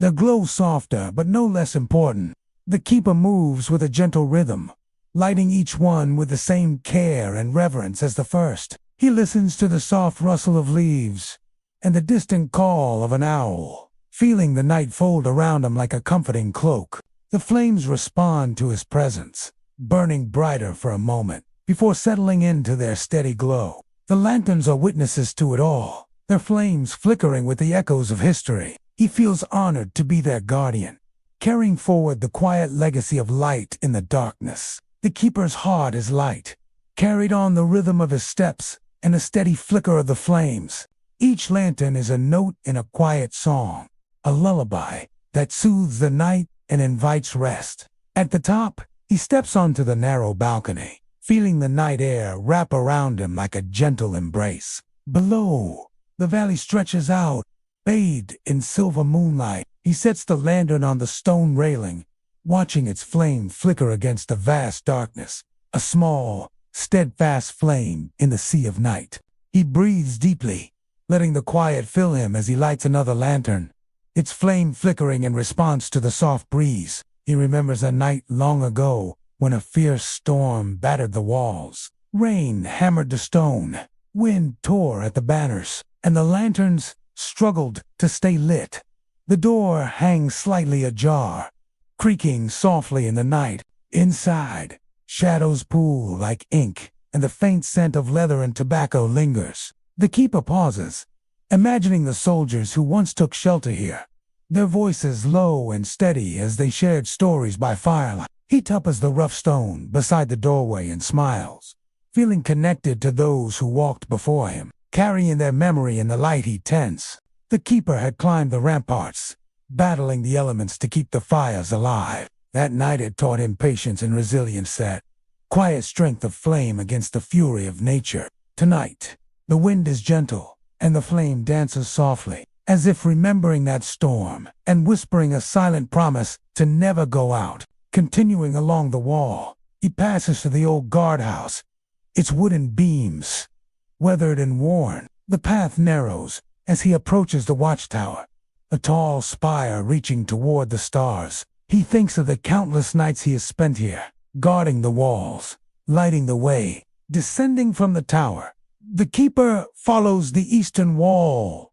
their glow softer but no less important. The keeper moves with a gentle rhythm, lighting each one with the same care and reverence as the first. He listens to the soft rustle of leaves and the distant call of an owl, feeling the night fold around him like a comforting cloak. The flames respond to his presence, burning brighter for a moment before settling into their steady glow. The lanterns are witnesses to it all, their flames flickering with the echoes of history. He feels honored to be their guardian, carrying forward the quiet legacy of light in the darkness. The keeper's heart is light, carried on the rhythm of his steps and a steady flicker of the flames. Each lantern is a note in a quiet song, a lullaby that soothes the night and invites rest. At the top, he steps onto the narrow balcony, feeling the night air wrap around him like a gentle embrace. Below, the valley stretches out, bathed in silver moonlight. He sets the lantern on the stone railing, watching its flame flicker against the vast darkness, a small, steadfast flame in the sea of night. He breathes deeply, letting the quiet fill him as he lights another lantern, its flame flickering in response to the soft breeze. He remembers a night long ago when a fierce storm battered the walls. Rain hammered the stone, wind tore at the banners, and the lanterns struggled to stay lit. The door hangs slightly ajar, creaking softly in the night. Inside, shadows pool like ink, and the faint scent of leather and tobacco lingers. The keeper pauses, imagining the soldiers who once took shelter here, their voices low and steady as they shared stories by firelight. He taps the rough stone beside the doorway and smiles, feeling connected to those who walked before him, carrying their memory in the light. He tense. The keeper had climbed the ramparts, battling the elements to keep the fires alive. That night had taught him patience and resilience, that quiet strength of flame against the fury of nature. Tonight, the wind is gentle, and the flame dances softly, as if remembering that storm and whispering a silent promise to never go out. Continuing along the wall, he passes to the old guardhouse, its wooden beams weathered and worn. The path narrows as he approaches the watchtower, a tall spire reaching toward the stars. He thinks of the countless nights he has spent here, guarding the walls, lighting the way. Descending from the tower, the keeper follows the eastern wall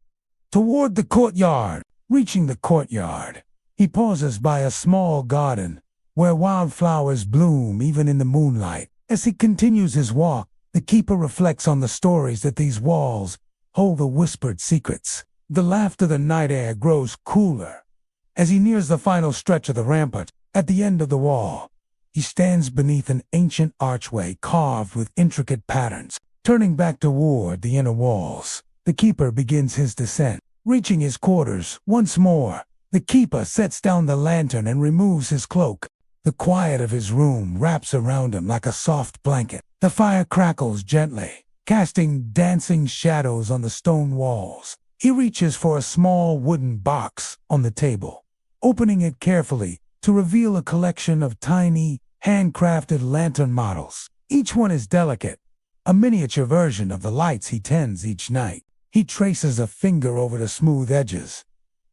toward the courtyard. Reaching the courtyard, he pauses by a small garden where wildflowers bloom even in the moonlight. As he continues his walk, the keeper reflects on the stories that these walls hold, the whispered secrets. The laughter of the night air grows cooler as he nears the final stretch of the rampart. At the end of the wall, he stands beneath an ancient archway carved with intricate patterns. Turning back toward the inner walls, the keeper begins his descent. Reaching his quarters once more, the keeper sets down the lantern and removes his cloak. The quiet of his room wraps around him like a soft blanket. The fire crackles gently, casting dancing shadows on the stone walls. He reaches for a small wooden box on the table, opening it carefully to reveal a collection of tiny, handcrafted lantern models. Each one is delicate, a miniature version of the lights he tends each night. He traces a finger over the smooth edges,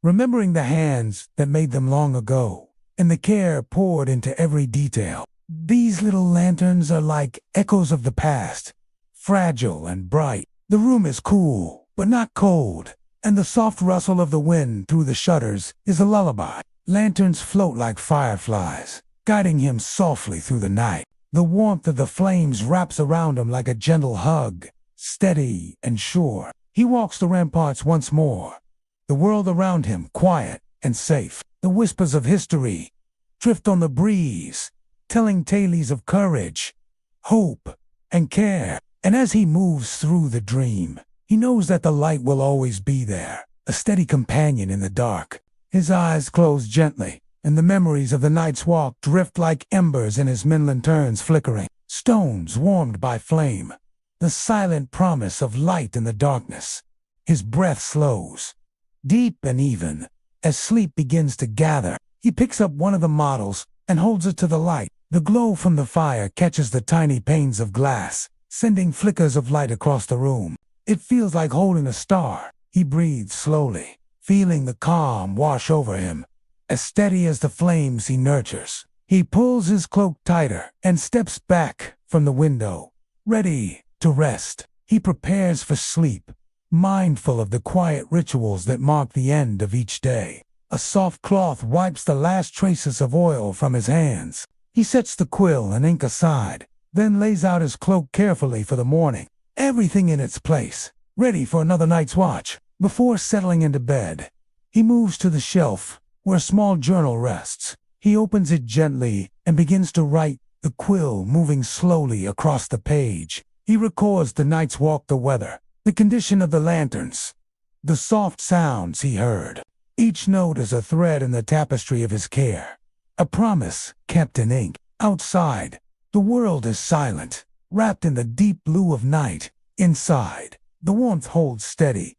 remembering the hands that made them long ago, and the care poured into every detail. These little lanterns are like echoes of the past, fragile and bright. The room is cool, but not cold, and the soft rustle of the wind through the shutters is a lullaby. Lanterns float like fireflies, guiding him softly through the night. The warmth of the flames wraps around him like a gentle hug, steady and sure. He walks the ramparts once more, the world around him quiet and safe. The whispers of history drift on the breeze, telling tales of courage, hope, and care. And as he moves through the dream, he knows that the light will always be there, a steady companion in the dark. His eyes close gently, and the memories of the night's walk drift like embers in his lanterns flickering. Stones warmed by flame, the silent promise of light in the darkness. His breath slows, deep and even, as sleep begins to gather. He picks up one of the models and holds it to the light. The glow from the fire catches the tiny panes of glass, sending flickers of light across the room. It feels like holding a star. He breathes slowly, feeling the calm wash over him, as steady as the flames he nurtures. He pulls his cloak tighter and steps back from the window, ready to rest. He prepares for sleep, mindful of the quiet rituals that mark the end of each day. A soft cloth wipes the last traces of oil from his hands. He sets the quill and ink aside, then lays out his cloak carefully for the morning, everything in its place, ready for another night's watch. Before settling into bed, he moves to the shelf where a small journal rests. He opens it gently and begins to write, the quill moving slowly across the page. He records the night's walk, the weather, the condition of the lanterns, the soft sounds he heard. Each note is a thread in the tapestry of his care, a promise kept in ink. Outside, the world is silent, wrapped in the deep blue of night. Inside, the warmth holds steady,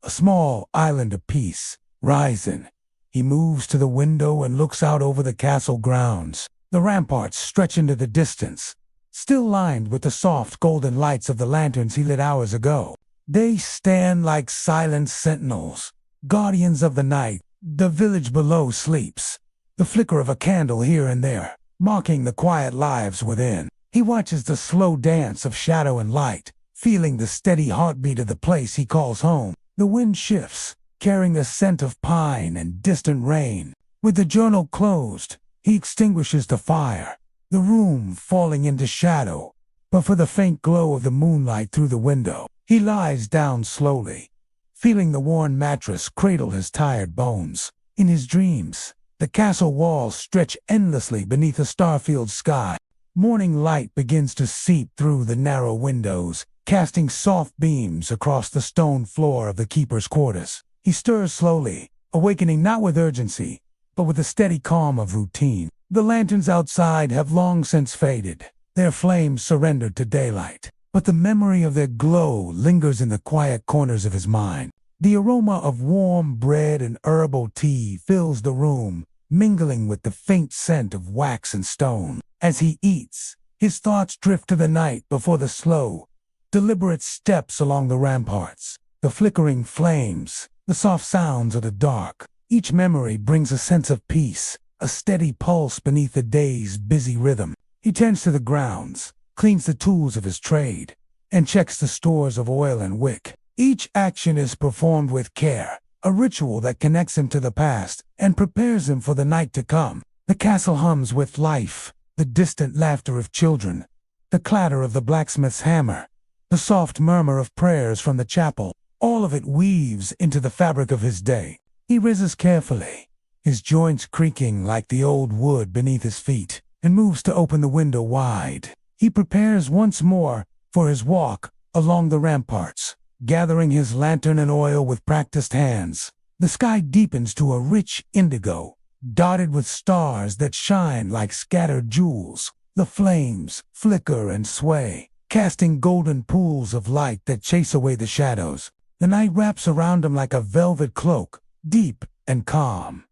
a small island of peace. Rising, he moves to the window and looks out over the castle grounds. The ramparts stretch into the distance, still lined with the soft golden lights of the lanterns he lit hours ago. They stand like silent sentinels, guardians of the night. The village below sleeps, the flicker of a candle here and there, marking the quiet lives within. He watches the slow dance of shadow and light, feeling the steady heartbeat of the place he calls home. The wind shifts, carrying the scent of pine and distant rain. With the journal closed, he extinguishes the fire, the room falling into shadow, but for the faint glow of the moonlight through the window. He lies down slowly, feeling the worn mattress cradle his tired bones. In his dreams, the castle walls stretch endlessly beneath a star-filled sky. Morning light begins to seep through the narrow windows, casting soft beams across the stone floor of the keeper's quarters. He stirs slowly, awakening not with urgency, but with the steady calm of routine. The lanterns outside have long since faded, their flames surrendered to daylight, but the memory of their glow lingers in the quiet corners of his mind. The aroma of warm bread and herbal tea fills the room, mingling with the faint scent of wax and stone. As he eats, his thoughts drift to the night before, the slow, deliberate steps along the ramparts, the flickering flames, the soft sounds of the dark. Each memory brings a sense of peace, a steady pulse beneath the day's busy rhythm. He tends to the grounds, cleans the tools of his trade, and checks the stores of oil and wick. Each action is performed with care, a ritual that connects him to the past and prepares him for the night to come. The castle hums with life, the distant laughter of children, the clatter of the blacksmith's hammer, the soft murmur of prayers from the chapel. All of it weaves into the fabric of his day. He rises carefully, his joints creaking like the old wood beneath his feet, and moves to open the window wide. He prepares once more for his walk along the ramparts, gathering his lantern and oil with practiced hands. The sky deepens to a rich indigo, dotted with stars that shine like scattered jewels. The flames flicker and sway, casting golden pools of light that chase away the shadows. The night wraps around him like a velvet cloak, deep and calm.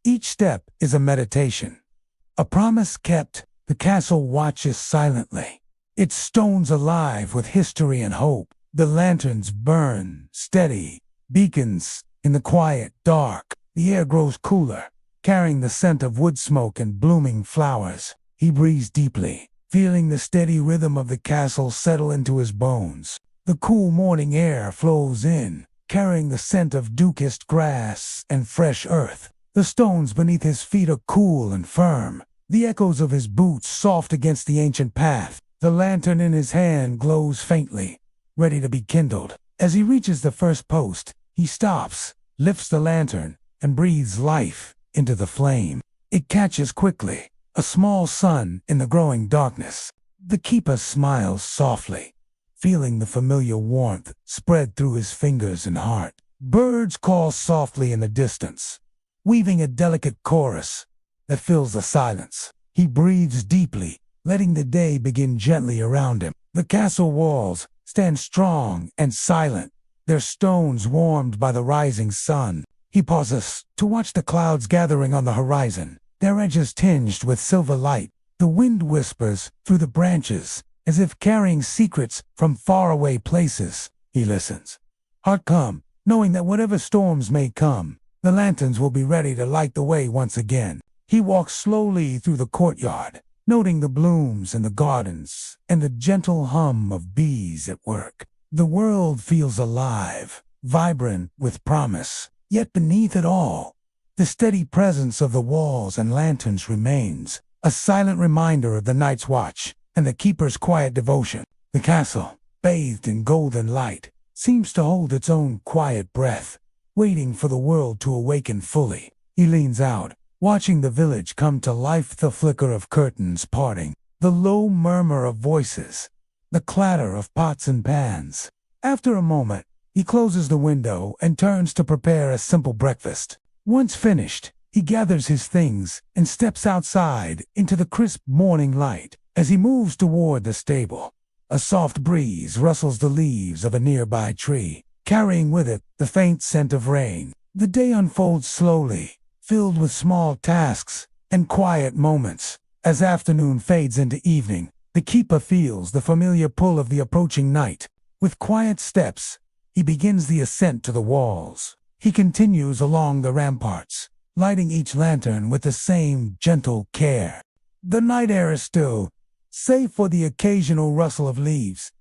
Each step is a meditation. A promise kept. The castle watches silently, its stones alive with history and hope. The lanterns burn, steady, beacons in the quiet dark. The air grows cooler, carrying the scent of wood smoke and blooming flowers. He breathes deeply, feeling the steady rhythm of the castle settle into his bones. The cool morning air flows in, carrying the scent of dew-kissed grass and fresh earth. The stones beneath his feet are cool and firm, the echoes of his boots soft against the ancient path. The lantern in his hand glows faintly, ready to be kindled. As he reaches the first post, he stops, lifts the lantern, and breathes life into the flame. It catches quickly, a small sun in the growing darkness. The keeper smiles softly, feeling the familiar warmth spread through his fingers and heart. Birds call softly in the distance, weaving a delicate chorus that fills the silence. He breathes deeply, letting the day begin gently around him. The castle walls stand strong and silent, their stones warmed by the rising sun. He pauses to watch the clouds gathering on the horizon, their edges tinged with silver light. The wind whispers through the branches, as if carrying secrets from faraway places. He listens, heart calm, knowing that whatever storms may come, the lanterns will be ready to light the way once again. He walks slowly through the courtyard, noting the blooms in the gardens and the gentle hum of bees at work. The world feels alive, vibrant with promise. Yet beneath it all, the steady presence of the walls and lanterns remains, a silent reminder of the night's watch and the keeper's quiet devotion. The castle, bathed in golden light, seems to hold its own quiet breath, waiting for the world to awaken fully. He leans out, watching the village come to life, the flicker of curtains parting, the low murmur of voices, the clatter of pots and pans. After a moment, he closes the window and turns to prepare a simple breakfast. Once finished, he gathers his things and steps outside into the crisp morning light. As he moves toward the stable, a soft breeze rustles the leaves of a nearby tree, carrying with it the faint scent of rain. The day unfolds slowly, filled with small tasks and quiet moments. As afternoon fades into evening, the keeper feels the familiar pull of the approaching night. With quiet steps, he begins the ascent to the walls. He continues along the ramparts, lighting each lantern with the same gentle care. The night air is still, save for the occasional rustle of leaves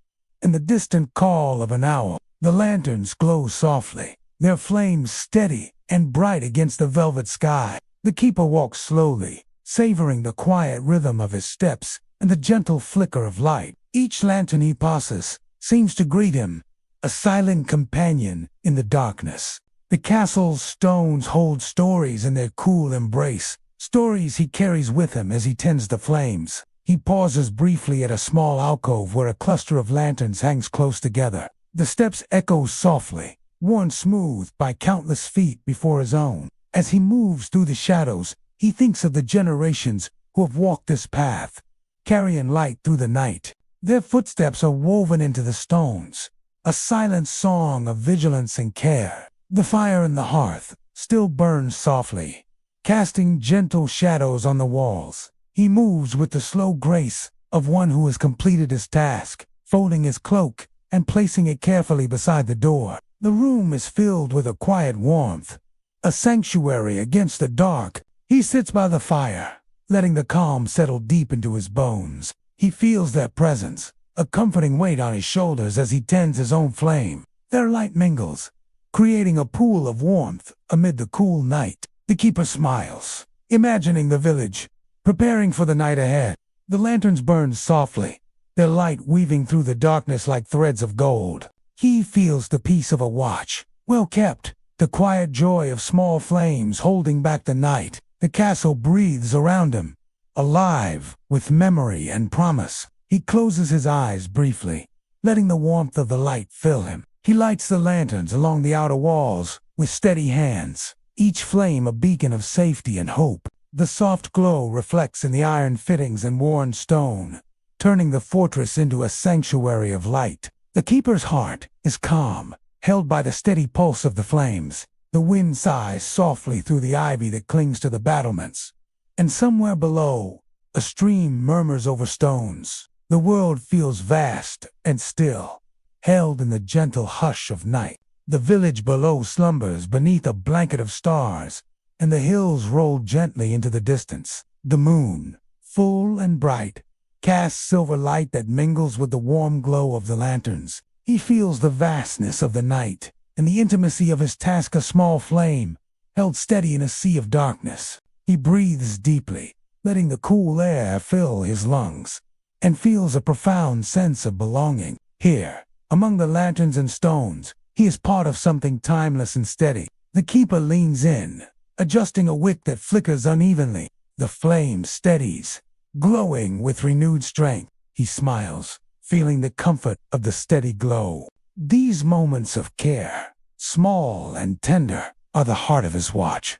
and the distant call of an owl. The lanterns glow softly, their flames steady and bright against the velvet sky. The keeper walks slowly, savoring the quiet rhythm of his steps and the gentle flicker of light. Each lantern he passes seems to greet him, a silent companion in the darkness. The castle's stones hold stories in their cool embrace, stories he carries with him as he tends the flames. He pauses briefly at a small alcove where a cluster of lanterns hangs close together. The steps echo softly, worn smooth by countless feet before his own. As he moves through the shadows, he thinks of the generations who have walked this path, carrying light through the night. Their footsteps are woven into the stones, a silent song of vigilance and care. The fire in the hearth still burns softly, casting gentle shadows on the walls. He moves with the slow grace of one who has completed his task, folding his cloak and placing it carefully beside the door. The room is filled with a quiet warmth, a sanctuary against the dark. He sits by the fire, letting the calm settle deep into his bones. He feels their presence, a comforting weight on his shoulders as he tends his own flame. Their light mingles, creating a pool of warmth amid the cool night. The keeper smiles, imagining the village, preparing for the night ahead. The lanterns burn softly, their light weaving through the darkness like threads of gold. He feels the peace of a watch, well kept, the quiet joy of small flames holding back the night. The castle breathes around him, alive with memory and promise. He closes his eyes briefly, letting the warmth of the light fill him. He lights the lanterns along the outer walls with steady hands, each flame a beacon of safety and hope. The soft glow reflects in the iron fittings and worn stone, turning the fortress into a sanctuary of light. The keeper's heart is calm, held by the steady pulse of the flames. The wind sighs softly through the ivy that clings to the battlements. And somewhere below, a stream murmurs over stones. The world feels vast and still, held in the gentle hush of night. The village below slumbers beneath a blanket of stars, and the hills roll gently into the distance. The moon, full and bright, casts silver light that mingles with the warm glow of the lanterns. He feels the vastness of the night, and the intimacy of his task, a small flame, held steady in a sea of darkness. He breathes deeply, letting the cool air fill his lungs, and feels a profound sense of belonging. Here, among the lanterns and stones, he is part of something timeless and steady. The keeper leans in, adjusting a wick that flickers unevenly. The flame steadies, glowing with renewed strength. He smiles, feeling the comfort of the steady glow. These moments of care, small and tender, are the heart of his watch.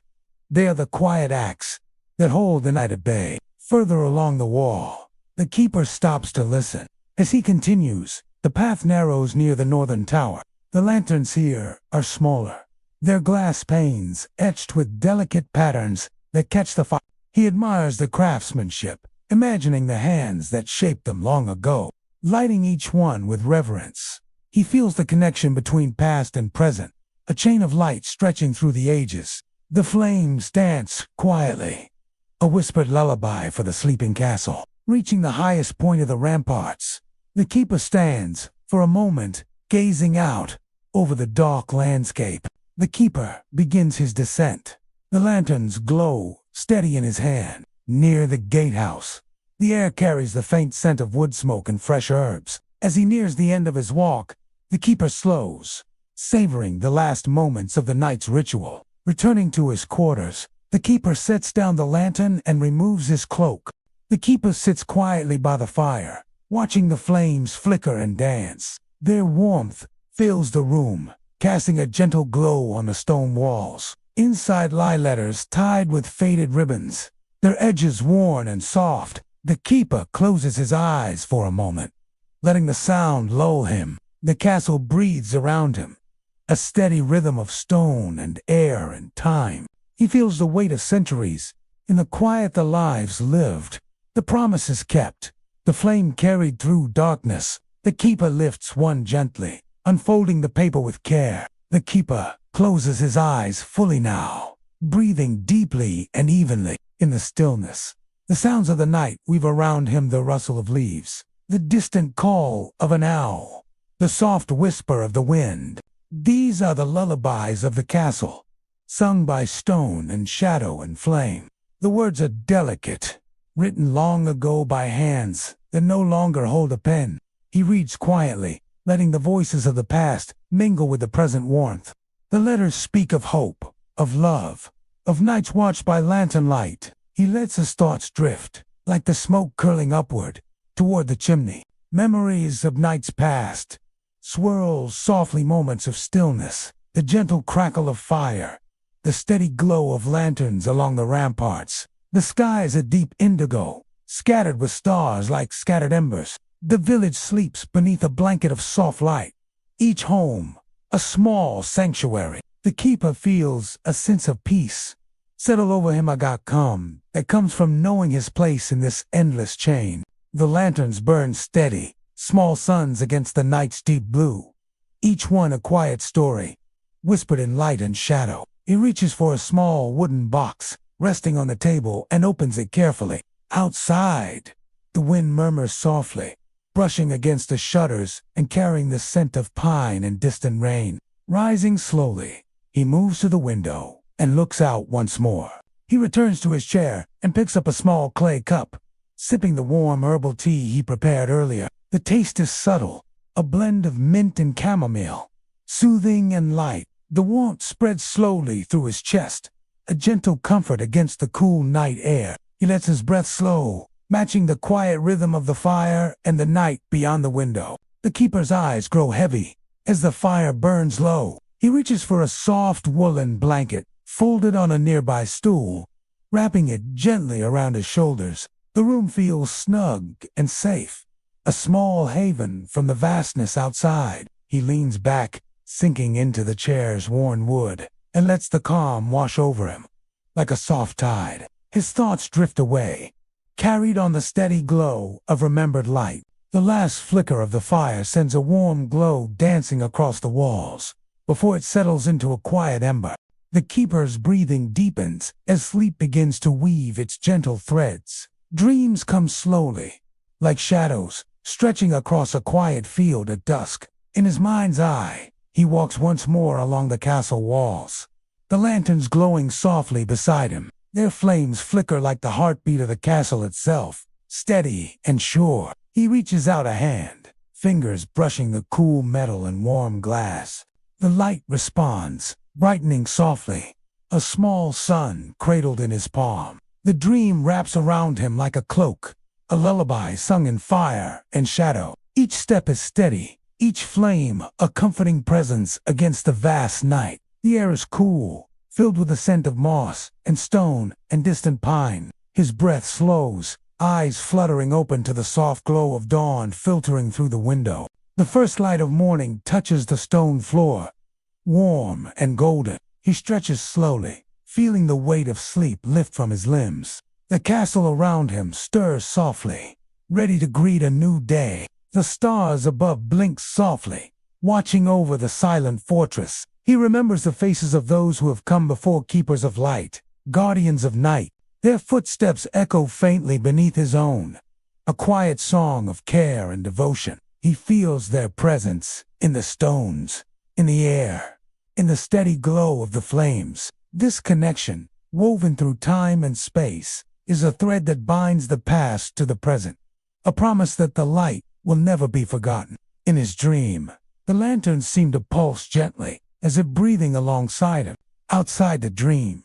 They are the quiet acts that hold the night at bay. Further along the wall, the keeper stops to listen. As he continues, the path narrows near the northern tower. The lanterns here are smaller, their glass panes etched with delicate patterns that catch the fire. He admires the craftsmanship, imagining the hands that shaped them long ago, lighting each one with reverence. He feels the connection between past and present, a chain of light stretching through the ages. The flames dance quietly, a whispered lullaby for the sleeping castle. Reaching the highest point of the ramparts, the keeper stands, for a moment, gazing out over the dark landscape. The keeper begins his descent. The lanterns glow, steady in his hand. Near the gatehouse, the air carries the faint scent of wood smoke and fresh herbs. As he nears the end of his walk, the keeper slows, savoring the last moments of the night's ritual. Returning to his quarters, the keeper sets down the lantern and removes his cloak. The keeper sits quietly by the fire, watching the flames flicker and dance. Their warmth fills the room, casting a gentle glow on the stone walls. Inside lie letters tied with faded ribbons, their edges worn and soft. The keeper closes his eyes for a moment, letting the sound lull him. The castle breathes around him, a steady rhythm of stone and air and time. He feels the weight of centuries in the quiet the lives lived, the promises kept, the flame carried through darkness. The keeper lifts one gently, unfolding the paper with care. The keeper closes his eyes fully now, breathing deeply and evenly. In the stillness, the sounds of the night weave around him, the rustle of leaves, the distant call of an owl, the soft whisper of the wind. These are the lullabies of the castle, sung by stone and shadow and flame. The words are delicate, written long ago by hands that no longer hold a pen. He reads quietly, letting the voices of the past mingle with the present warmth. The letters speak of hope, of love, of nights watched by lantern light. He lets his thoughts drift, like the smoke curling upward, toward the chimney. Memories of nights past swirl softly, moments of stillness, the gentle crackle of fire, the steady glow of lanterns along the ramparts. The sky is a deep indigo, scattered with stars like scattered embers. The village sleeps beneath a blanket of soft light, each home a small sanctuary. The keeper feels a sense of peace settle over him, a calm that comes from knowing his place in this endless chain. The lanterns burn steady, small suns against the night's deep blue, each one a quiet story, whispered in light and shadow. He reaches for a small wooden box, resting on the table, and opens it carefully. Outside, the wind murmurs softly, brushing against the shutters and carrying the scent of pine and distant rain. Rising slowly, he moves to the window and looks out once more. He returns to his chair and picks up a small clay cup, sipping the warm herbal tea he prepared earlier. The taste is subtle, a blend of mint and chamomile, soothing and light. The warmth spreads slowly through his chest, a gentle comfort against the cool night air. He lets his breath slow, matching the quiet rhythm of the fire and the night beyond the window. The keeper's eyes grow heavy as the fire burns low. He reaches for a soft woolen blanket, folded on a nearby stool, wrapping it gently around his shoulders. The room feels snug and safe, a small haven from the vastness outside. He leans back, sinking into the chair's worn wood, and lets the calm wash over him. Like a soft tide, his thoughts drift away, carried on the steady glow of remembered light. The last flicker of the fire sends a warm glow dancing across the walls, before it settles into a quiet ember. The keeper's breathing deepens as sleep begins to weave its gentle threads. Dreams come slowly, like shadows, stretching across a quiet field at dusk. In his mind's eye, he walks once more along the castle walls, the lanterns glowing softly beside him. Their flames flicker like the heartbeat of the castle itself, steady and sure. He reaches out a hand, fingers brushing the cool metal and warm glass. The light responds, brightening softly, a small sun cradled in his palm. The dream wraps around him like a cloak, a lullaby sung in fire and shadow. Each step is steady, each flame a comforting presence against the vast night. The air is cool, filled with the scent of moss and stone and distant pine. His breath slows, eyes fluttering open to the soft glow of dawn filtering through the window. The first light of morning touches the stone floor, warm and golden. He stretches slowly, feeling the weight of sleep lift from his limbs. The castle around him stirs softly, ready to greet a new day. The stars above blink softly, watching over the silent fortress. He remembers the faces of those who have come before, keepers of light, guardians of night. Their footsteps echo faintly beneath his own, a quiet song of care and devotion. He feels their presence in the stones, in the air, in the steady glow of the flames. This connection, woven through time and space, is a thread that binds the past to the present, a promise that the light will never be forgotten. In his dream, the lanterns seem to pulse gently, as if breathing alongside him. Outside the dream,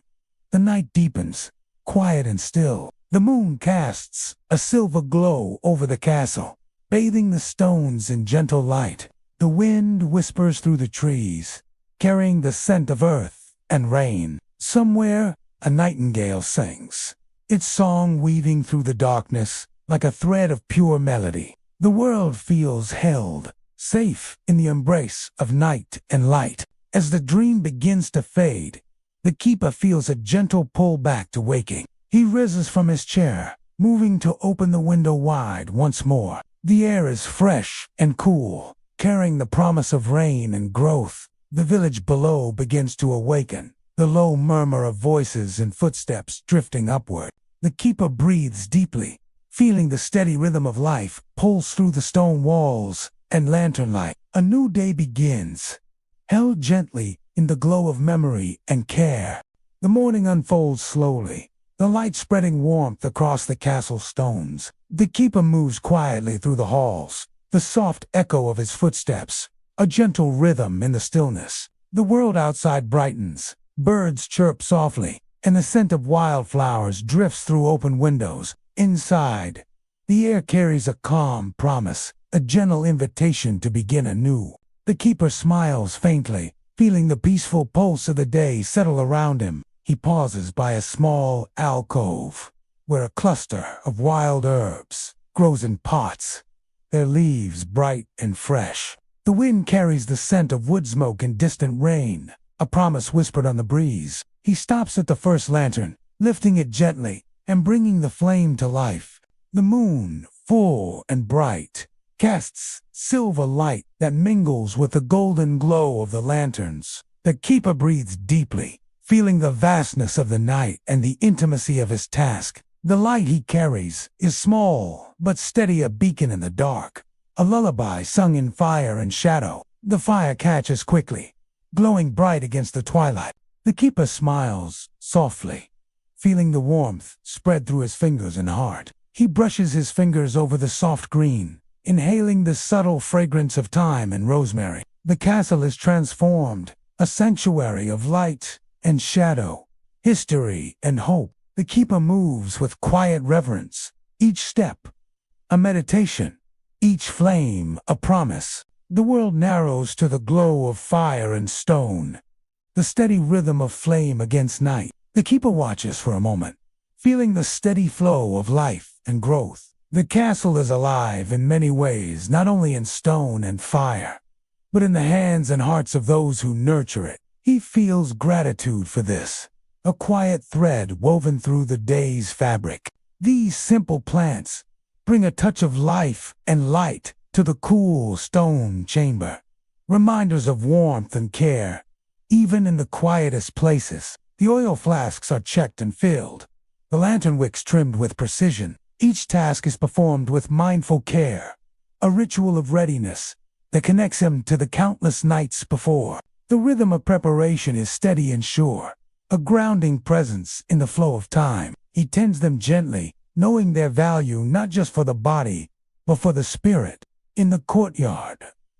the night deepens, quiet and still. The moon casts a silver glow over the castle, bathing the stones in gentle light. The wind whispers through the trees, carrying the scent of earth and rain. Somewhere, a nightingale sings, its song weaving through the darkness like a thread of pure melody. The world feels held, safe in the embrace of night and light. As the dream begins to fade, the keeper feels a gentle pull back to waking. He rises from his chair, moving to open the window wide once more. The air is fresh and cool, carrying the promise of rain and growth. The village below begins to awaken, the low murmur of voices and footsteps drifting upward. The keeper breathes deeply, feeling the steady rhythm of life pulse through the stone walls and lantern light. A new day begins, held gently in the glow of memory and care. The morning unfolds slowly, the light spreading warmth across the castle stones. The keeper moves quietly through the halls, the soft echo of his footsteps, a gentle rhythm in the stillness. The world outside brightens, birds chirp softly, and the scent of wildflowers drifts through open windows. Inside, the air carries a calm promise, a gentle invitation to begin anew. The keeper smiles faintly, feeling the peaceful pulse of the day settle around him. He pauses by a small alcove, where a cluster of wild herbs grows in pots, their leaves bright and fresh. The wind carries the scent of wood smoke and distant rain, a promise whispered on the breeze. He stops at the first lantern, lifting it gently and bringing the flame to life. The moon, full and bright, casts silver light that mingles with the golden glow of the lanterns. The keeper breathes deeply, feeling the vastness of the night and the intimacy of his task. The light he carries is small but steady, a beacon in the dark, a lullaby sung in fire and shadow. The fire catches quickly, glowing bright against the twilight. The keeper smiles softly, feeling the warmth spread through his fingers and heart. He brushes his fingers over the soft green, inhaling the subtle fragrance of thyme and rosemary. The castle is transformed, a sanctuary of light and shadow, history and hope. The keeper moves with quiet reverence, each step a meditation, each flame a promise. The world narrows to the glow of fire and stone, the steady rhythm of flame against night. The keeper watches for a moment, feeling the steady flow of life and growth. The castle is alive in many ways, not only in stone and fire, but in the hands and hearts of those who nurture it. He feels gratitude for this, a quiet thread woven through the day's fabric. These simple plants bring a touch of life and light to the cool stone chamber, reminders of warmth and care, even in the quietest places. The oil flasks are checked and filled, the lantern wicks trimmed with precision. Each task is performed with mindful care, a ritual of readiness that connects him to the countless nights before. The rhythm of preparation is steady and sure, a grounding presence in the flow of time. He tends them gently, knowing their value not just for the body, but for the spirit. In the courtyard,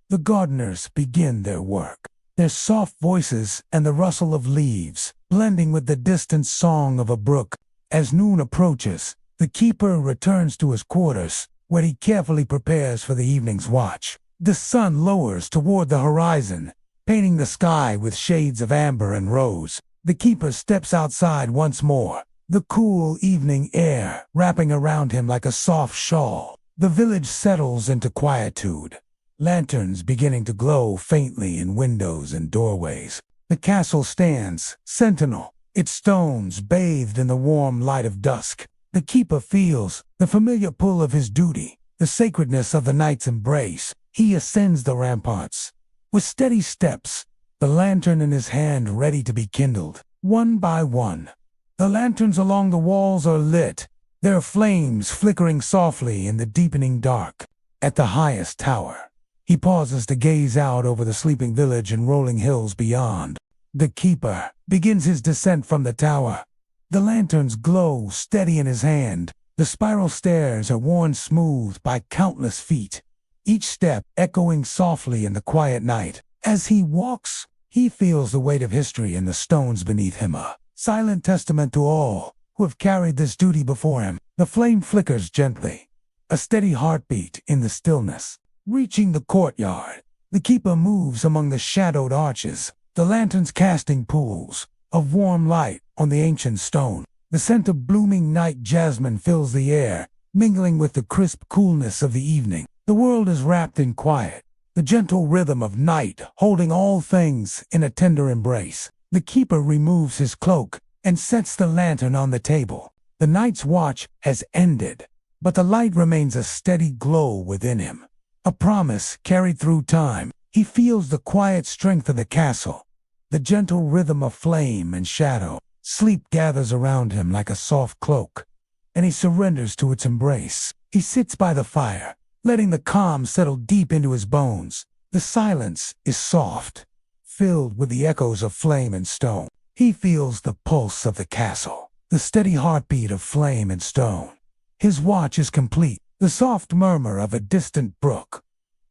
the gardeners begin their work, their soft voices and the rustle of leaves blending with the distant song of a brook. As noon approaches, the keeper returns to his quarters, where he carefully prepares for the evening's watch. The sun lowers toward the horizon, painting the sky with shades of amber and rose. The keeper steps outside once more, the cool evening air wrapping around him like a soft shawl. The village settles into quietude, lanterns beginning to glow faintly in windows and doorways. The castle stands, sentinel, its stones bathed in the warm light of dusk. The keeper feels the familiar pull of his duty, the sacredness of the night's embrace. He ascends the ramparts, with steady steps, the lantern in his hand ready to be kindled. One by one, the lanterns along the walls are lit, their flames flickering softly in the deepening dark. At the highest tower, he pauses to gaze out over the sleeping village and rolling hills beyond. The keeper begins his descent from the tower. The lanterns glow steady in his hand. The spiral stairs are worn smooth by countless feet, each step echoing softly in the quiet night. As he walks, he feels the weight of history in the stones beneath him, a silent testament to all who have carried this duty before him. The flame flickers gently, a steady heartbeat in the stillness. Reaching the courtyard, the keeper moves among the shadowed arches, the lanterns casting pools of warm light on the ancient stone. The scent of blooming night jasmine fills the air, mingling with the crisp coolness of the evening. The world is wrapped in quiet, the gentle rhythm of night holding all things in a tender embrace. The keeper removes his cloak and sets the lantern on the table. The night's watch has ended, but the light remains a steady glow within him, a promise carried through time. He feels the quiet strength of the castle, the gentle rhythm of flame and shadow. Sleep gathers around him like a soft cloak, and he surrenders to its embrace. He sits by the fire, letting the calm settle deep into his bones. The silence is soft, filled with the echoes of flame and stone. He feels the pulse of the castle, the steady heartbeat of flame and stone. His watch is complete. The soft murmur of a distant brook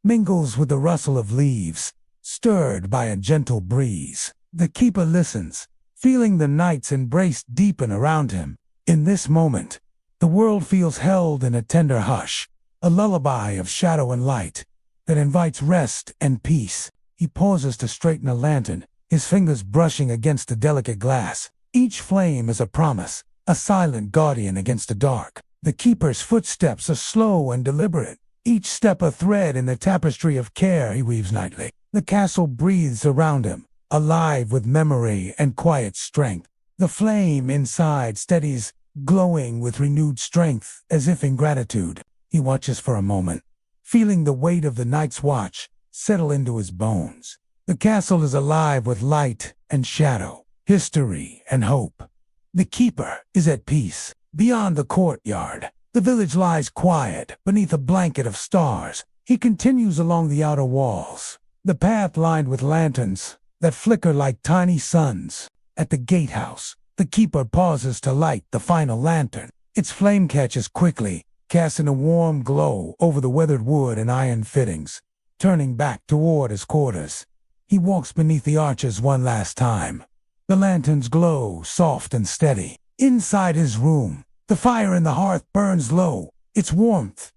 mingles with the rustle of leaves, stirred by a gentle breeze. The keeper listens, feeling the night's embrace deepen around him. In this moment, the world feels held in a tender hush, a lullaby of shadow and light that invites rest and peace. He pauses to straighten a lantern, his fingers brushing against the delicate glass. Each flame is a promise, a silent guardian against the dark. The keeper's footsteps are slow and deliberate, each step a thread in the tapestry of care he weaves nightly. The castle breathes around him, alive with memory and quiet strength. The flame inside steadies, glowing with renewed strength, as if in gratitude. He watches for a moment, feeling the weight of the night's watch settle into his bones. The castle is alive with light and shadow, history and hope. The keeper is at peace. Beyond the courtyard, the village lies quiet beneath a blanket of stars. He continues along the outer walls, the path lined with lanterns that flicker like tiny suns. At the gatehouse, the keeper pauses to light the final lantern. Its flame catches quickly, casting a warm glow over the weathered wood and iron fittings. Turning back toward his quarters, he walks beneath the arches one last time. The lanterns glow soft and steady. Inside his room, the fire in the hearth burns low, its warmth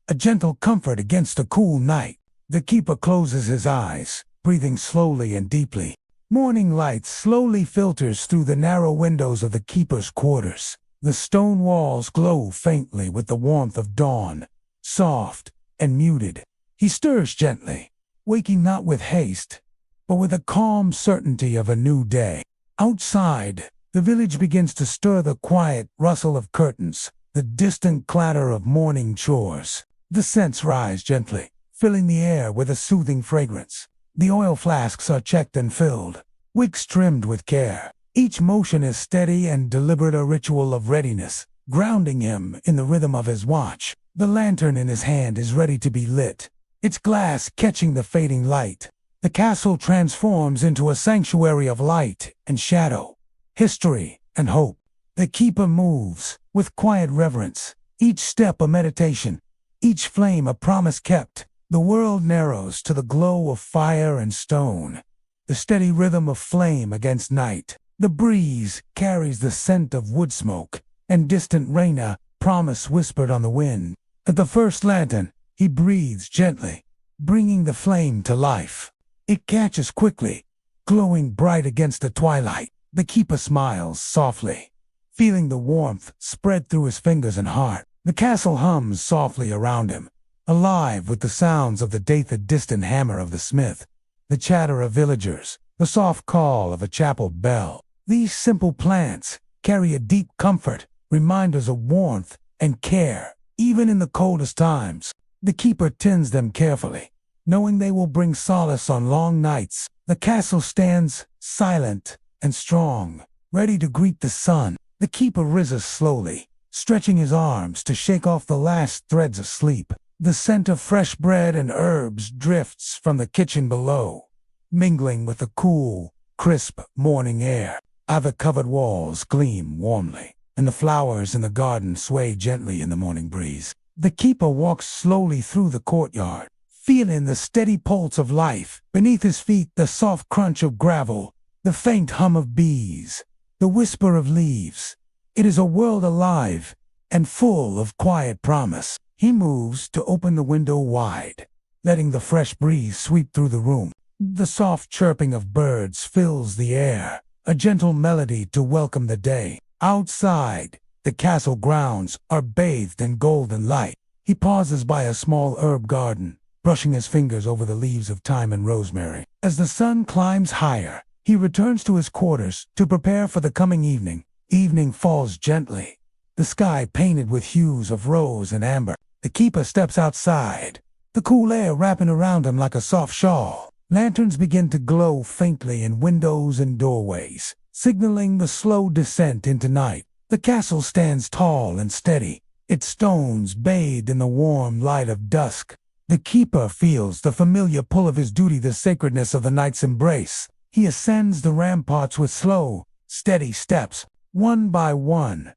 a gentle comfort against a cool night. The keeper closes his eyes, breathing slowly and deeply. Morning light slowly filters through the narrow windows of the keeper's quarters. The stone walls glow faintly with the warmth of dawn, soft and muted. He stirs gently, waking not with haste, but with a calm certainty of a new day. Outside, the village begins to stir, the quiet rustle of curtains, the distant clatter of morning chores. The scents rise gently, filling the air with a soothing fragrance. The oil flasks are checked and filled, wicks trimmed with care. Each motion is steady and deliberate, a ritual of readiness, grounding him in the rhythm of his watch. The lantern in his hand is ready to be lit, its glass catching the fading light. The castle transforms into a sanctuary of light and shadow, history and hope. The keeper moves with quiet reverence, each step a meditation, each flame a promise kept. The world narrows to the glow of fire and stone, the steady rhythm of flame against night. The breeze carries the scent of wood smoke, and distant rain, a promise whispered on the wind. At the first lantern, he breathes gently, bringing the flame to life. It catches quickly, glowing bright against the twilight. The keeper smiles softly, feeling the warmth spread through his fingers and heart. The castle hums softly around him, alive with the sounds of the distant hammer of the smith, the chatter of villagers, the soft call of a chapel bell. These simple plants carry a deep comfort, reminders of warmth and care. Even in the coldest times, the keeper tends them carefully, knowing they will bring solace on long nights. The castle stands silent and strong, ready to greet the sun. The keeper rises slowly, stretching his arms to shake off the last threads of sleep. The scent of fresh bread and herbs drifts from the kitchen below, mingling with the cool, crisp morning air. Ivy-covered walls gleam warmly, and the flowers in the garden sway gently in the morning breeze. The keeper walks slowly through the courtyard, feeling the steady pulse of life. Beneath his feet, the soft crunch of gravel, the faint hum of bees, the whisper of leaves. It is a world alive and full of quiet promise. He moves to open the window wide, letting the fresh breeze sweep through the room. The soft chirping of birds fills the air, a gentle melody to welcome the day. Outside, the castle grounds are bathed in golden light. He pauses by a small herb garden, brushing his fingers over the leaves of thyme and rosemary. As the sun climbs higher, he returns to his quarters to prepare for the coming evening. Evening falls gently, the sky painted with hues of rose and amber. The keeper steps outside, the cool air wrapping around him like a soft shawl. Lanterns begin to glow faintly in windows and doorways, signaling the slow descent into night. The castle stands tall and steady, its stones bathed in the warm light of dusk. The keeper feels the familiar pull of his duty, the sacredness of the night's embrace. He ascends the ramparts with slow, steady steps, one by one.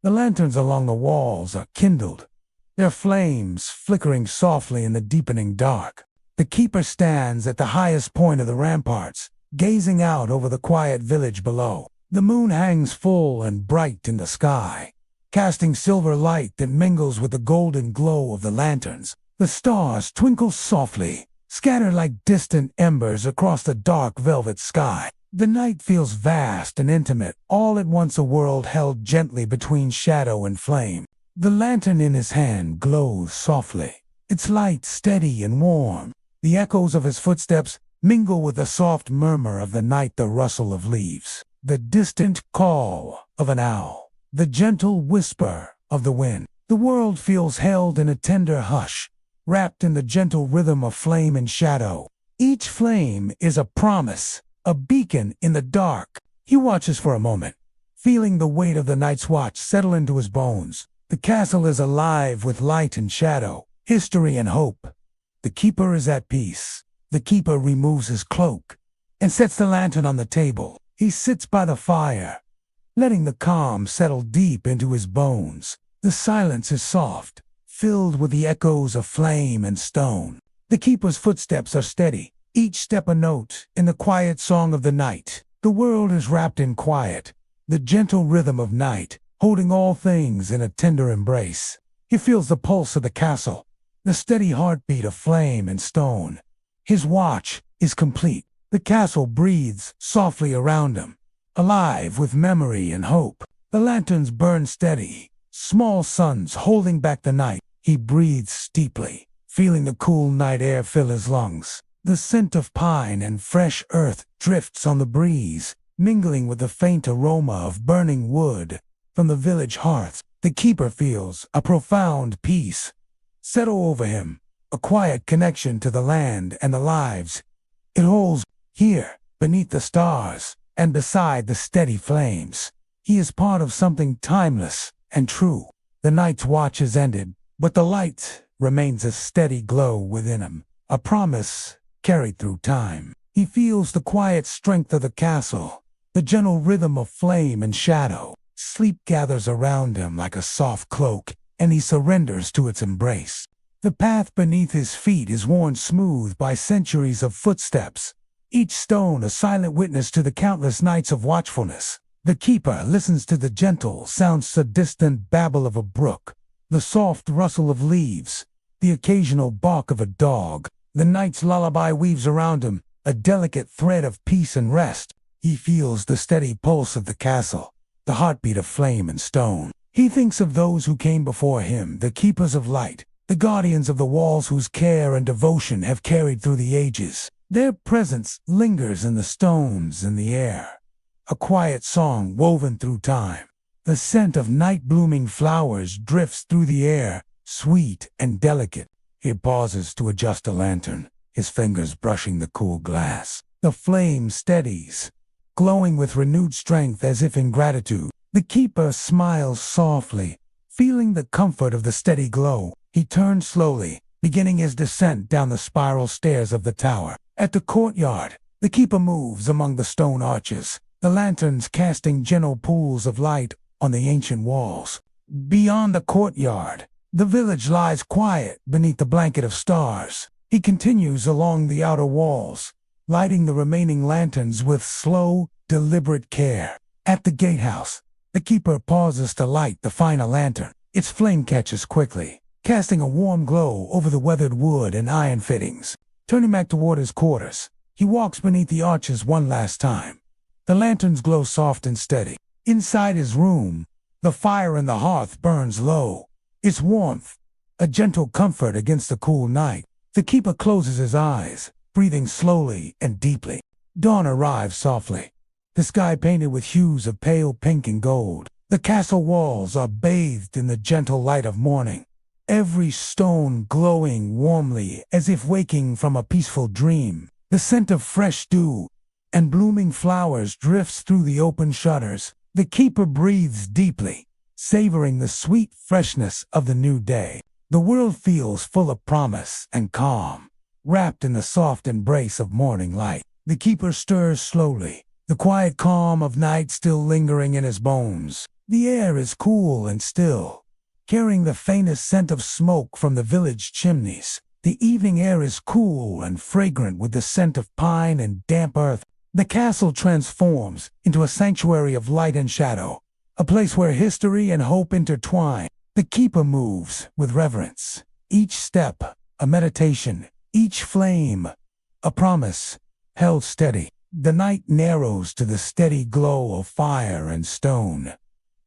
The lanterns along the walls are kindled, their flames flickering softly in the deepening dark. The keeper stands at the highest point of the ramparts, gazing out over the quiet village below. The moon hangs full and bright in the sky, casting silver light that mingles with the golden glow of the lanterns. The stars twinkle softly, scattered like distant embers across the dark velvet sky. The night feels vast and intimate, all at once a world held gently between shadow and flame. The lantern in his hand glows softly, its light steady and warm. The echoes of his footsteps mingle with the soft murmur of the night, the rustle of leaves, the distant call of an owl, the gentle whisper of the wind. The world feels held in a tender hush, wrapped in the gentle rhythm of flame and shadow. Each flame is a promise, a beacon in the dark. He watches for a moment, feeling the weight of the night's watch settle into his bones. The castle is alive with light and shadow, history and hope. The keeper is at peace. The keeper removes his cloak and sets the lantern on the table. He sits by the fire, letting the calm settle deep into his bones. The silence is soft, filled with the echoes of flame and stone. The keeper's footsteps are steady, each step a note in the quiet song of the night. The world is wrapped in quiet, the gentle rhythm of night, holding all things in a tender embrace. He feels the pulse of the castle, the steady heartbeat of flame and stone. His watch is complete, The castle breathes softly around him, alive with memory and hope. The lanterns burn steady, small suns holding back the night. He breathes deeply, feeling the cool night air fill his lungs. The scent of pine and fresh earth drifts on the breeze, mingling with the faint aroma of burning wood. From the village hearth, the keeper feels a profound peace settle over him, a quiet connection to the land and the lives it holds. Here, beneath the stars and beside the steady flames, he is part of something timeless and true. The night's watch is ended, but the light remains a steady glow within him, a promise carried through time. He feels the quiet strength of the castle, the gentle rhythm of flame and shadow. Sleep gathers around him like a soft cloak, and he surrenders to its embrace. The path beneath his feet is worn smooth by centuries of footsteps, each stone a silent witness to the countless nights of watchfulness. The keeper listens to the gentle sounds, the distant babble of a brook, the soft rustle of leaves, the occasional bark of a dog. The night's lullaby weaves around him, a delicate thread of peace and rest. He feels the steady pulse of the castle, the heartbeat of flame and stone. He thinks of those who came before him, the keepers of light, the guardians of the walls whose care and devotion have carried through the ages. Their presence lingers in the stones and the air, a quiet song woven through time. The scent of night-blooming flowers drifts through the air, sweet and delicate. He pauses to adjust a lantern, his fingers brushing the cool glass. The flame steadies, glowing with renewed strength as if in gratitude. The keeper smiles softly, feeling the comfort of the steady glow. He turns slowly, beginning his descent down the spiral stairs of the tower. At the courtyard, the keeper moves among the stone arches, the lanterns casting gentle pools of light on the ancient walls. Beyond the courtyard, the village lies quiet beneath the blanket of stars. He continues along the outer walls, lighting the remaining lanterns with slow, deliberate care. At the gatehouse, the keeper pauses to light the final lantern. Its flame catches quickly, casting a warm glow over the weathered wood and iron fittings. Turning back toward his quarters, he walks beneath the arches one last time. The lanterns glow soft and steady. Inside his room, the fire in the hearth burns low, its warmth a gentle comfort against the cool night. The keeper closes his eyes, breathing slowly and deeply. Dawn arrives softly, the sky painted with hues of pale pink and gold. The castle walls are bathed in the gentle light of morning, every stone glowing warmly as if waking from a peaceful dream. The scent of fresh dew and blooming flowers drifts through the open shutters. The keeper breathes deeply, savoring the sweet freshness of the new day. The world feels full of promise and calm, wrapped in the soft embrace of morning light. The keeper stirs slowly, the quiet calm of night still lingering in his bones. The air is cool and still, carrying the faintest scent of smoke from the village chimneys. The evening air is cool and fragrant with the scent of pine and damp earth. The castle transforms into a sanctuary of light and shadow, a place where history and hope intertwine. The keeper moves with reverence, each step a meditation, each flame a promise held steady. The night narrows to the steady glow of fire and stone,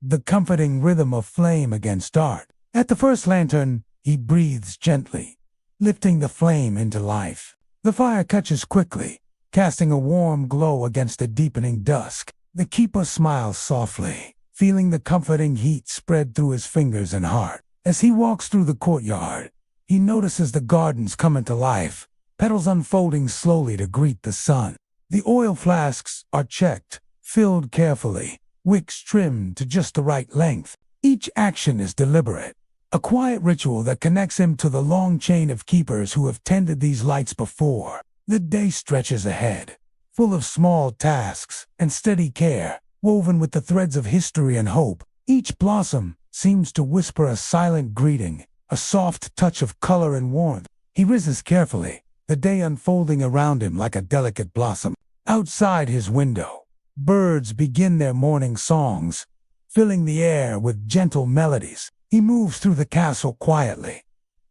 the comforting rhythm of flame against dark. At the first lantern, he breathes gently, lifting the flame into life. The fire catches quickly, casting a warm glow against the deepening dusk. The keeper smiles softly, feeling the comforting heat spread through his fingers and heart. As he walks through the courtyard, he notices the gardens come into life, petals unfolding slowly to greet the sun. The oil flasks are checked, filled carefully, wicks trimmed to just the right length. Each action is deliberate, a quiet ritual that connects him to the long chain of keepers who have tended these lights before. The day stretches ahead, full of small tasks and steady care, woven with the threads of history and hope. Each blossom seems to whisper a silent greeting, a soft touch of color and warmth. He rises carefully, the day unfolding around him like a delicate blossom. Outside his window, birds begin their morning songs, filling the air with gentle melodies. He moves through the castle quietly,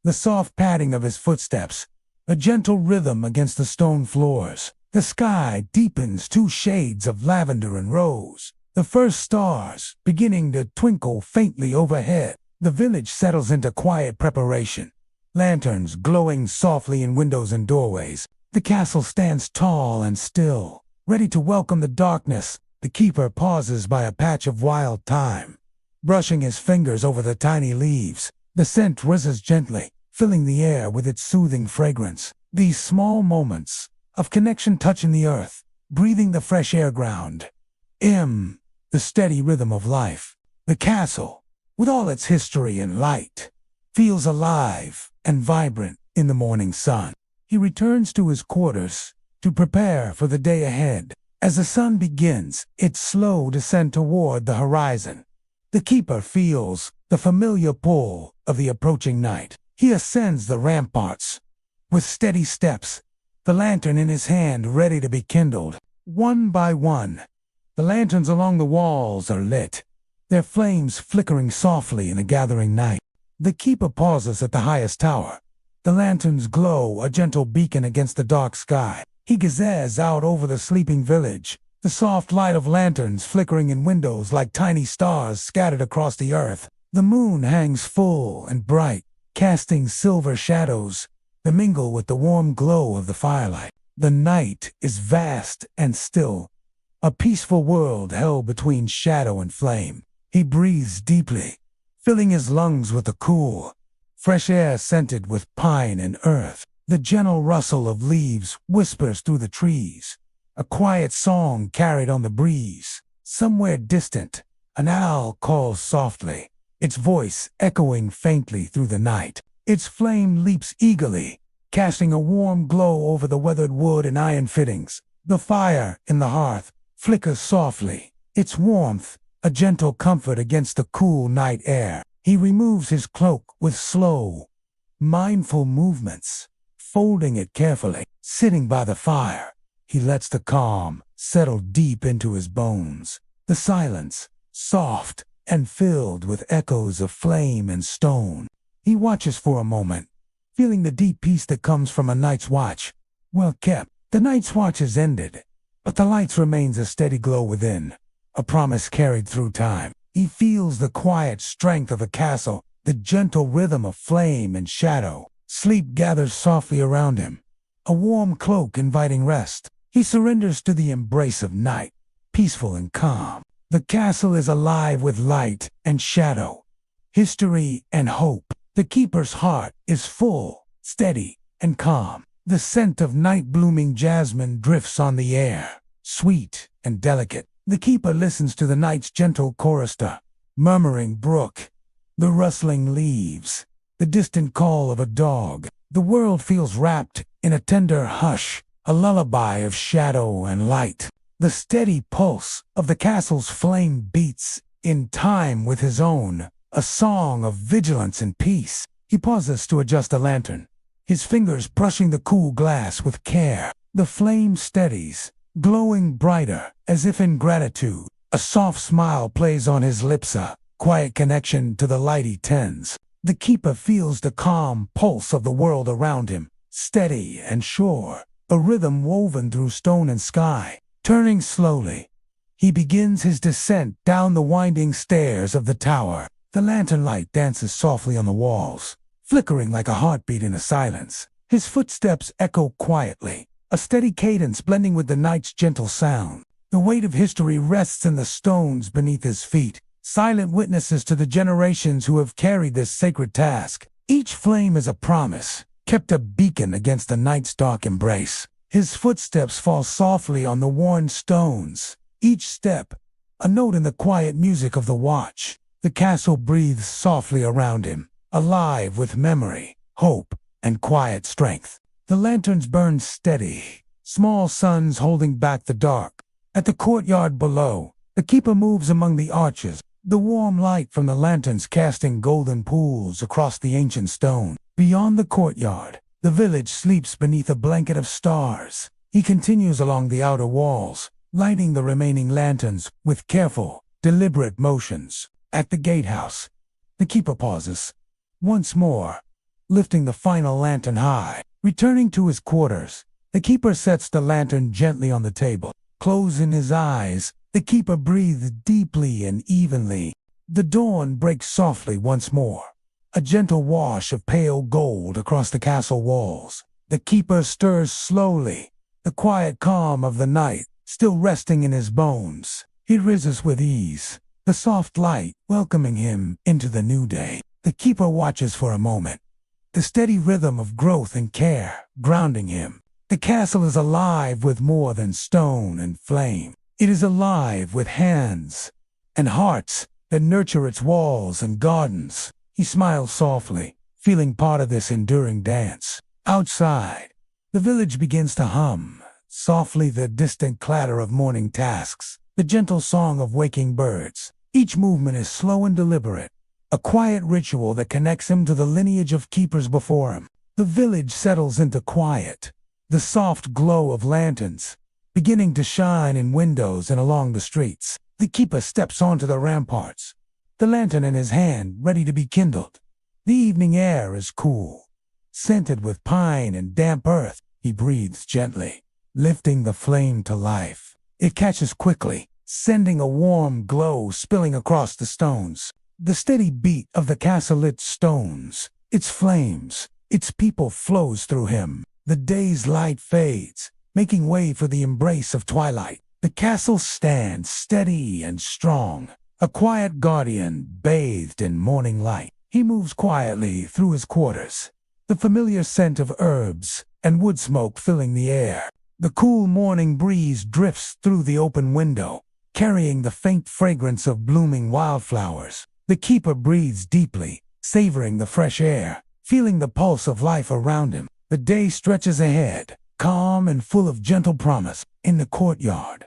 the soft padding of his footsteps a gentle rhythm against the stone floors. The sky deepens to shades of lavender and rose, the first stars beginning to twinkle faintly overhead. The village settles into quiet preparation, lanterns glowing softly in windows and doorways. The castle stands tall and still, ready to welcome the darkness. The keeper pauses by a patch of wild thyme, brushing his fingers over the tiny leaves. The scent rises gently, filling the air with its soothing fragrance. These small moments of connection touching the earth, breathing the fresh air ground. The steady rhythm of life. The castle, with all its history and light, feels alive and vibrant in the morning sun. He returns to his quarters to prepare for the day ahead. As the sun begins its slow descent toward the horizon, the keeper feels the familiar pull of the approaching night. He ascends the ramparts with steady steps, the lantern in his hand ready to be kindled. One by one, the lanterns along the walls are lit, their flames flickering softly in the gathering night. The keeper pauses at the highest tower. The lanterns glow, a gentle beacon against the dark sky. He gazes out over the sleeping village, the soft light of lanterns flickering in windows like tiny stars scattered across the earth. The moon hangs full and bright, casting silver shadows that mingle with the warm glow of the firelight. The night is vast and still, a peaceful world held between shadow and flame. He breathes deeply, filling his lungs with the cool, fresh air scented with pine and earth. The gentle rustle of leaves whispers through the trees, a quiet song carried on the breeze. Somewhere distant, an owl calls softly, its voice echoing faintly through the night. Its flame leaps eagerly, casting a warm glow over the weathered wood and iron fittings. The fire in the hearth flickers softly, its warmth a gentle comfort against the cool night air. He removes his cloak with slow, mindful movements, folding it carefully. Sitting by the fire, he lets the calm settle deep into his bones. The silence, soft and filled with echoes of flame and stone. He watches for a moment, feeling the deep peace that comes from a night's watch well kept. The night's watch has ended, but the lights remains a steady glow within, a promise carried through time. He feels the quiet strength of the castle, the gentle rhythm of flame and shadow. Sleep gathers softly around him, a warm cloak inviting rest. He surrenders to the embrace of night, peaceful and calm. The castle is alive with light and shadow, history and hope. The keeper's heart is full, steady, and calm. The scent of night-blooming jasmine drifts on the air, sweet and delicate. The keeper listens to the night's gentle chorister, murmuring brook, the rustling leaves, the distant call of a dog. The world feels wrapped in a tender hush, a lullaby of shadow and light. The steady pulse of the castle's flame beats in time with his own, a song of vigilance and peace. He pauses to adjust the lantern, his fingers brushing the cool glass with care. The flame steadies, glowing brighter, as if in gratitude. A soft smile plays on his lips, a quiet connection to the light he tends. The keeper feels the calm pulse of the world around him, steady and sure, a rhythm woven through stone and sky. Turning slowly, he begins his descent down the winding stairs of the tower. The lantern light dances softly on the walls, flickering like a heartbeat in the silence. His footsteps echo quietly, a steady cadence blending with the night's gentle sound. The weight of history rests in the stones beneath his feet, silent witnesses to the generations who have carried this sacred task. Each flame is a promise, kept a beacon against the night's dark embrace. His footsteps fall softly on the worn stones, each step a note in the quiet music of the watch. The castle breathes softly around him, alive with memory, hope, and quiet strength. The lanterns burn steady, small suns holding back the dark. At the courtyard below, the keeper moves among the arches, the warm light from the lanterns casting golden pools across the ancient stone. Beyond the courtyard, the village sleeps beneath a blanket of stars. He continues along the outer walls, lighting the remaining lanterns with careful, deliberate motions. At the gatehouse, the keeper pauses, once more, lifting the final lantern high. Returning to his quarters, The keeper sets the lantern gently on the table. Closing his eyes, the keeper breathes deeply and evenly. The dawn breaks softly once more. A gentle wash of pale gold across the castle walls. The keeper stirs slowly, the quiet calm of the night still resting in his bones. He rises with ease, the soft light welcoming him into the new day. The keeper watches for a moment, the steady rhythm of growth and care grounding him. The castle is alive with more than stone and flame. It is alive with hands and hearts that nurture its walls and gardens. He smiles softly, feeling part of this enduring dance. Outside, the village begins to hum, softly the distant clatter of morning tasks, the gentle song of waking birds. Each movement is slow and deliberate, a quiet ritual that connects him to the lineage of keepers before him. The village settles into quiet, the soft glow of lanterns beginning to shine in windows and along the streets. The keeper steps onto the ramparts, the lantern in his hand ready to be kindled. The evening air is cool, scented with pine and damp earth. He breathes gently, lifting the flame to life. It catches quickly, sending a warm glow spilling across the stones. The steady beat of the castle-lit stones, its flames, its people flows through him. The day's light fades, making way for the embrace of twilight. The castle stands steady and strong, a quiet guardian bathed in morning light. He moves quietly through his quarters, the familiar scent of herbs and wood smoke filling the air. The cool morning breeze drifts through the open window, carrying the faint fragrance of blooming wildflowers. The keeper breathes deeply, savoring the fresh air, feeling the pulse of life around him. The day stretches ahead, calm and full of gentle promise. In the courtyard,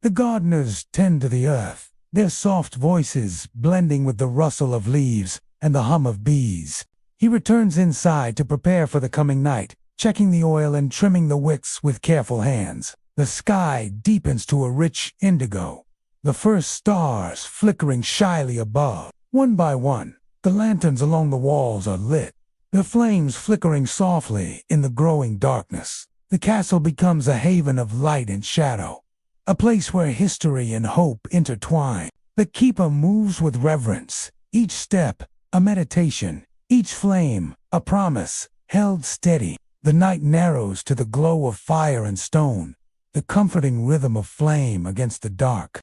the gardeners tend to the earth, their soft voices blending with the rustle of leaves and the hum of bees. He returns inside to prepare for the coming night, checking the oil and trimming the wicks with careful hands. The sky deepens to a rich indigo, the first stars flickering shyly above. One by one, the lanterns along the walls are lit, their flames flickering softly in the growing darkness. The castle becomes a haven of light and shadow, a place where history and hope intertwine. The keeper moves with reverence, each step a meditation, each flame a promise held steady. The night narrows to the glow of fire and stone, the comforting rhythm of flame against the dark.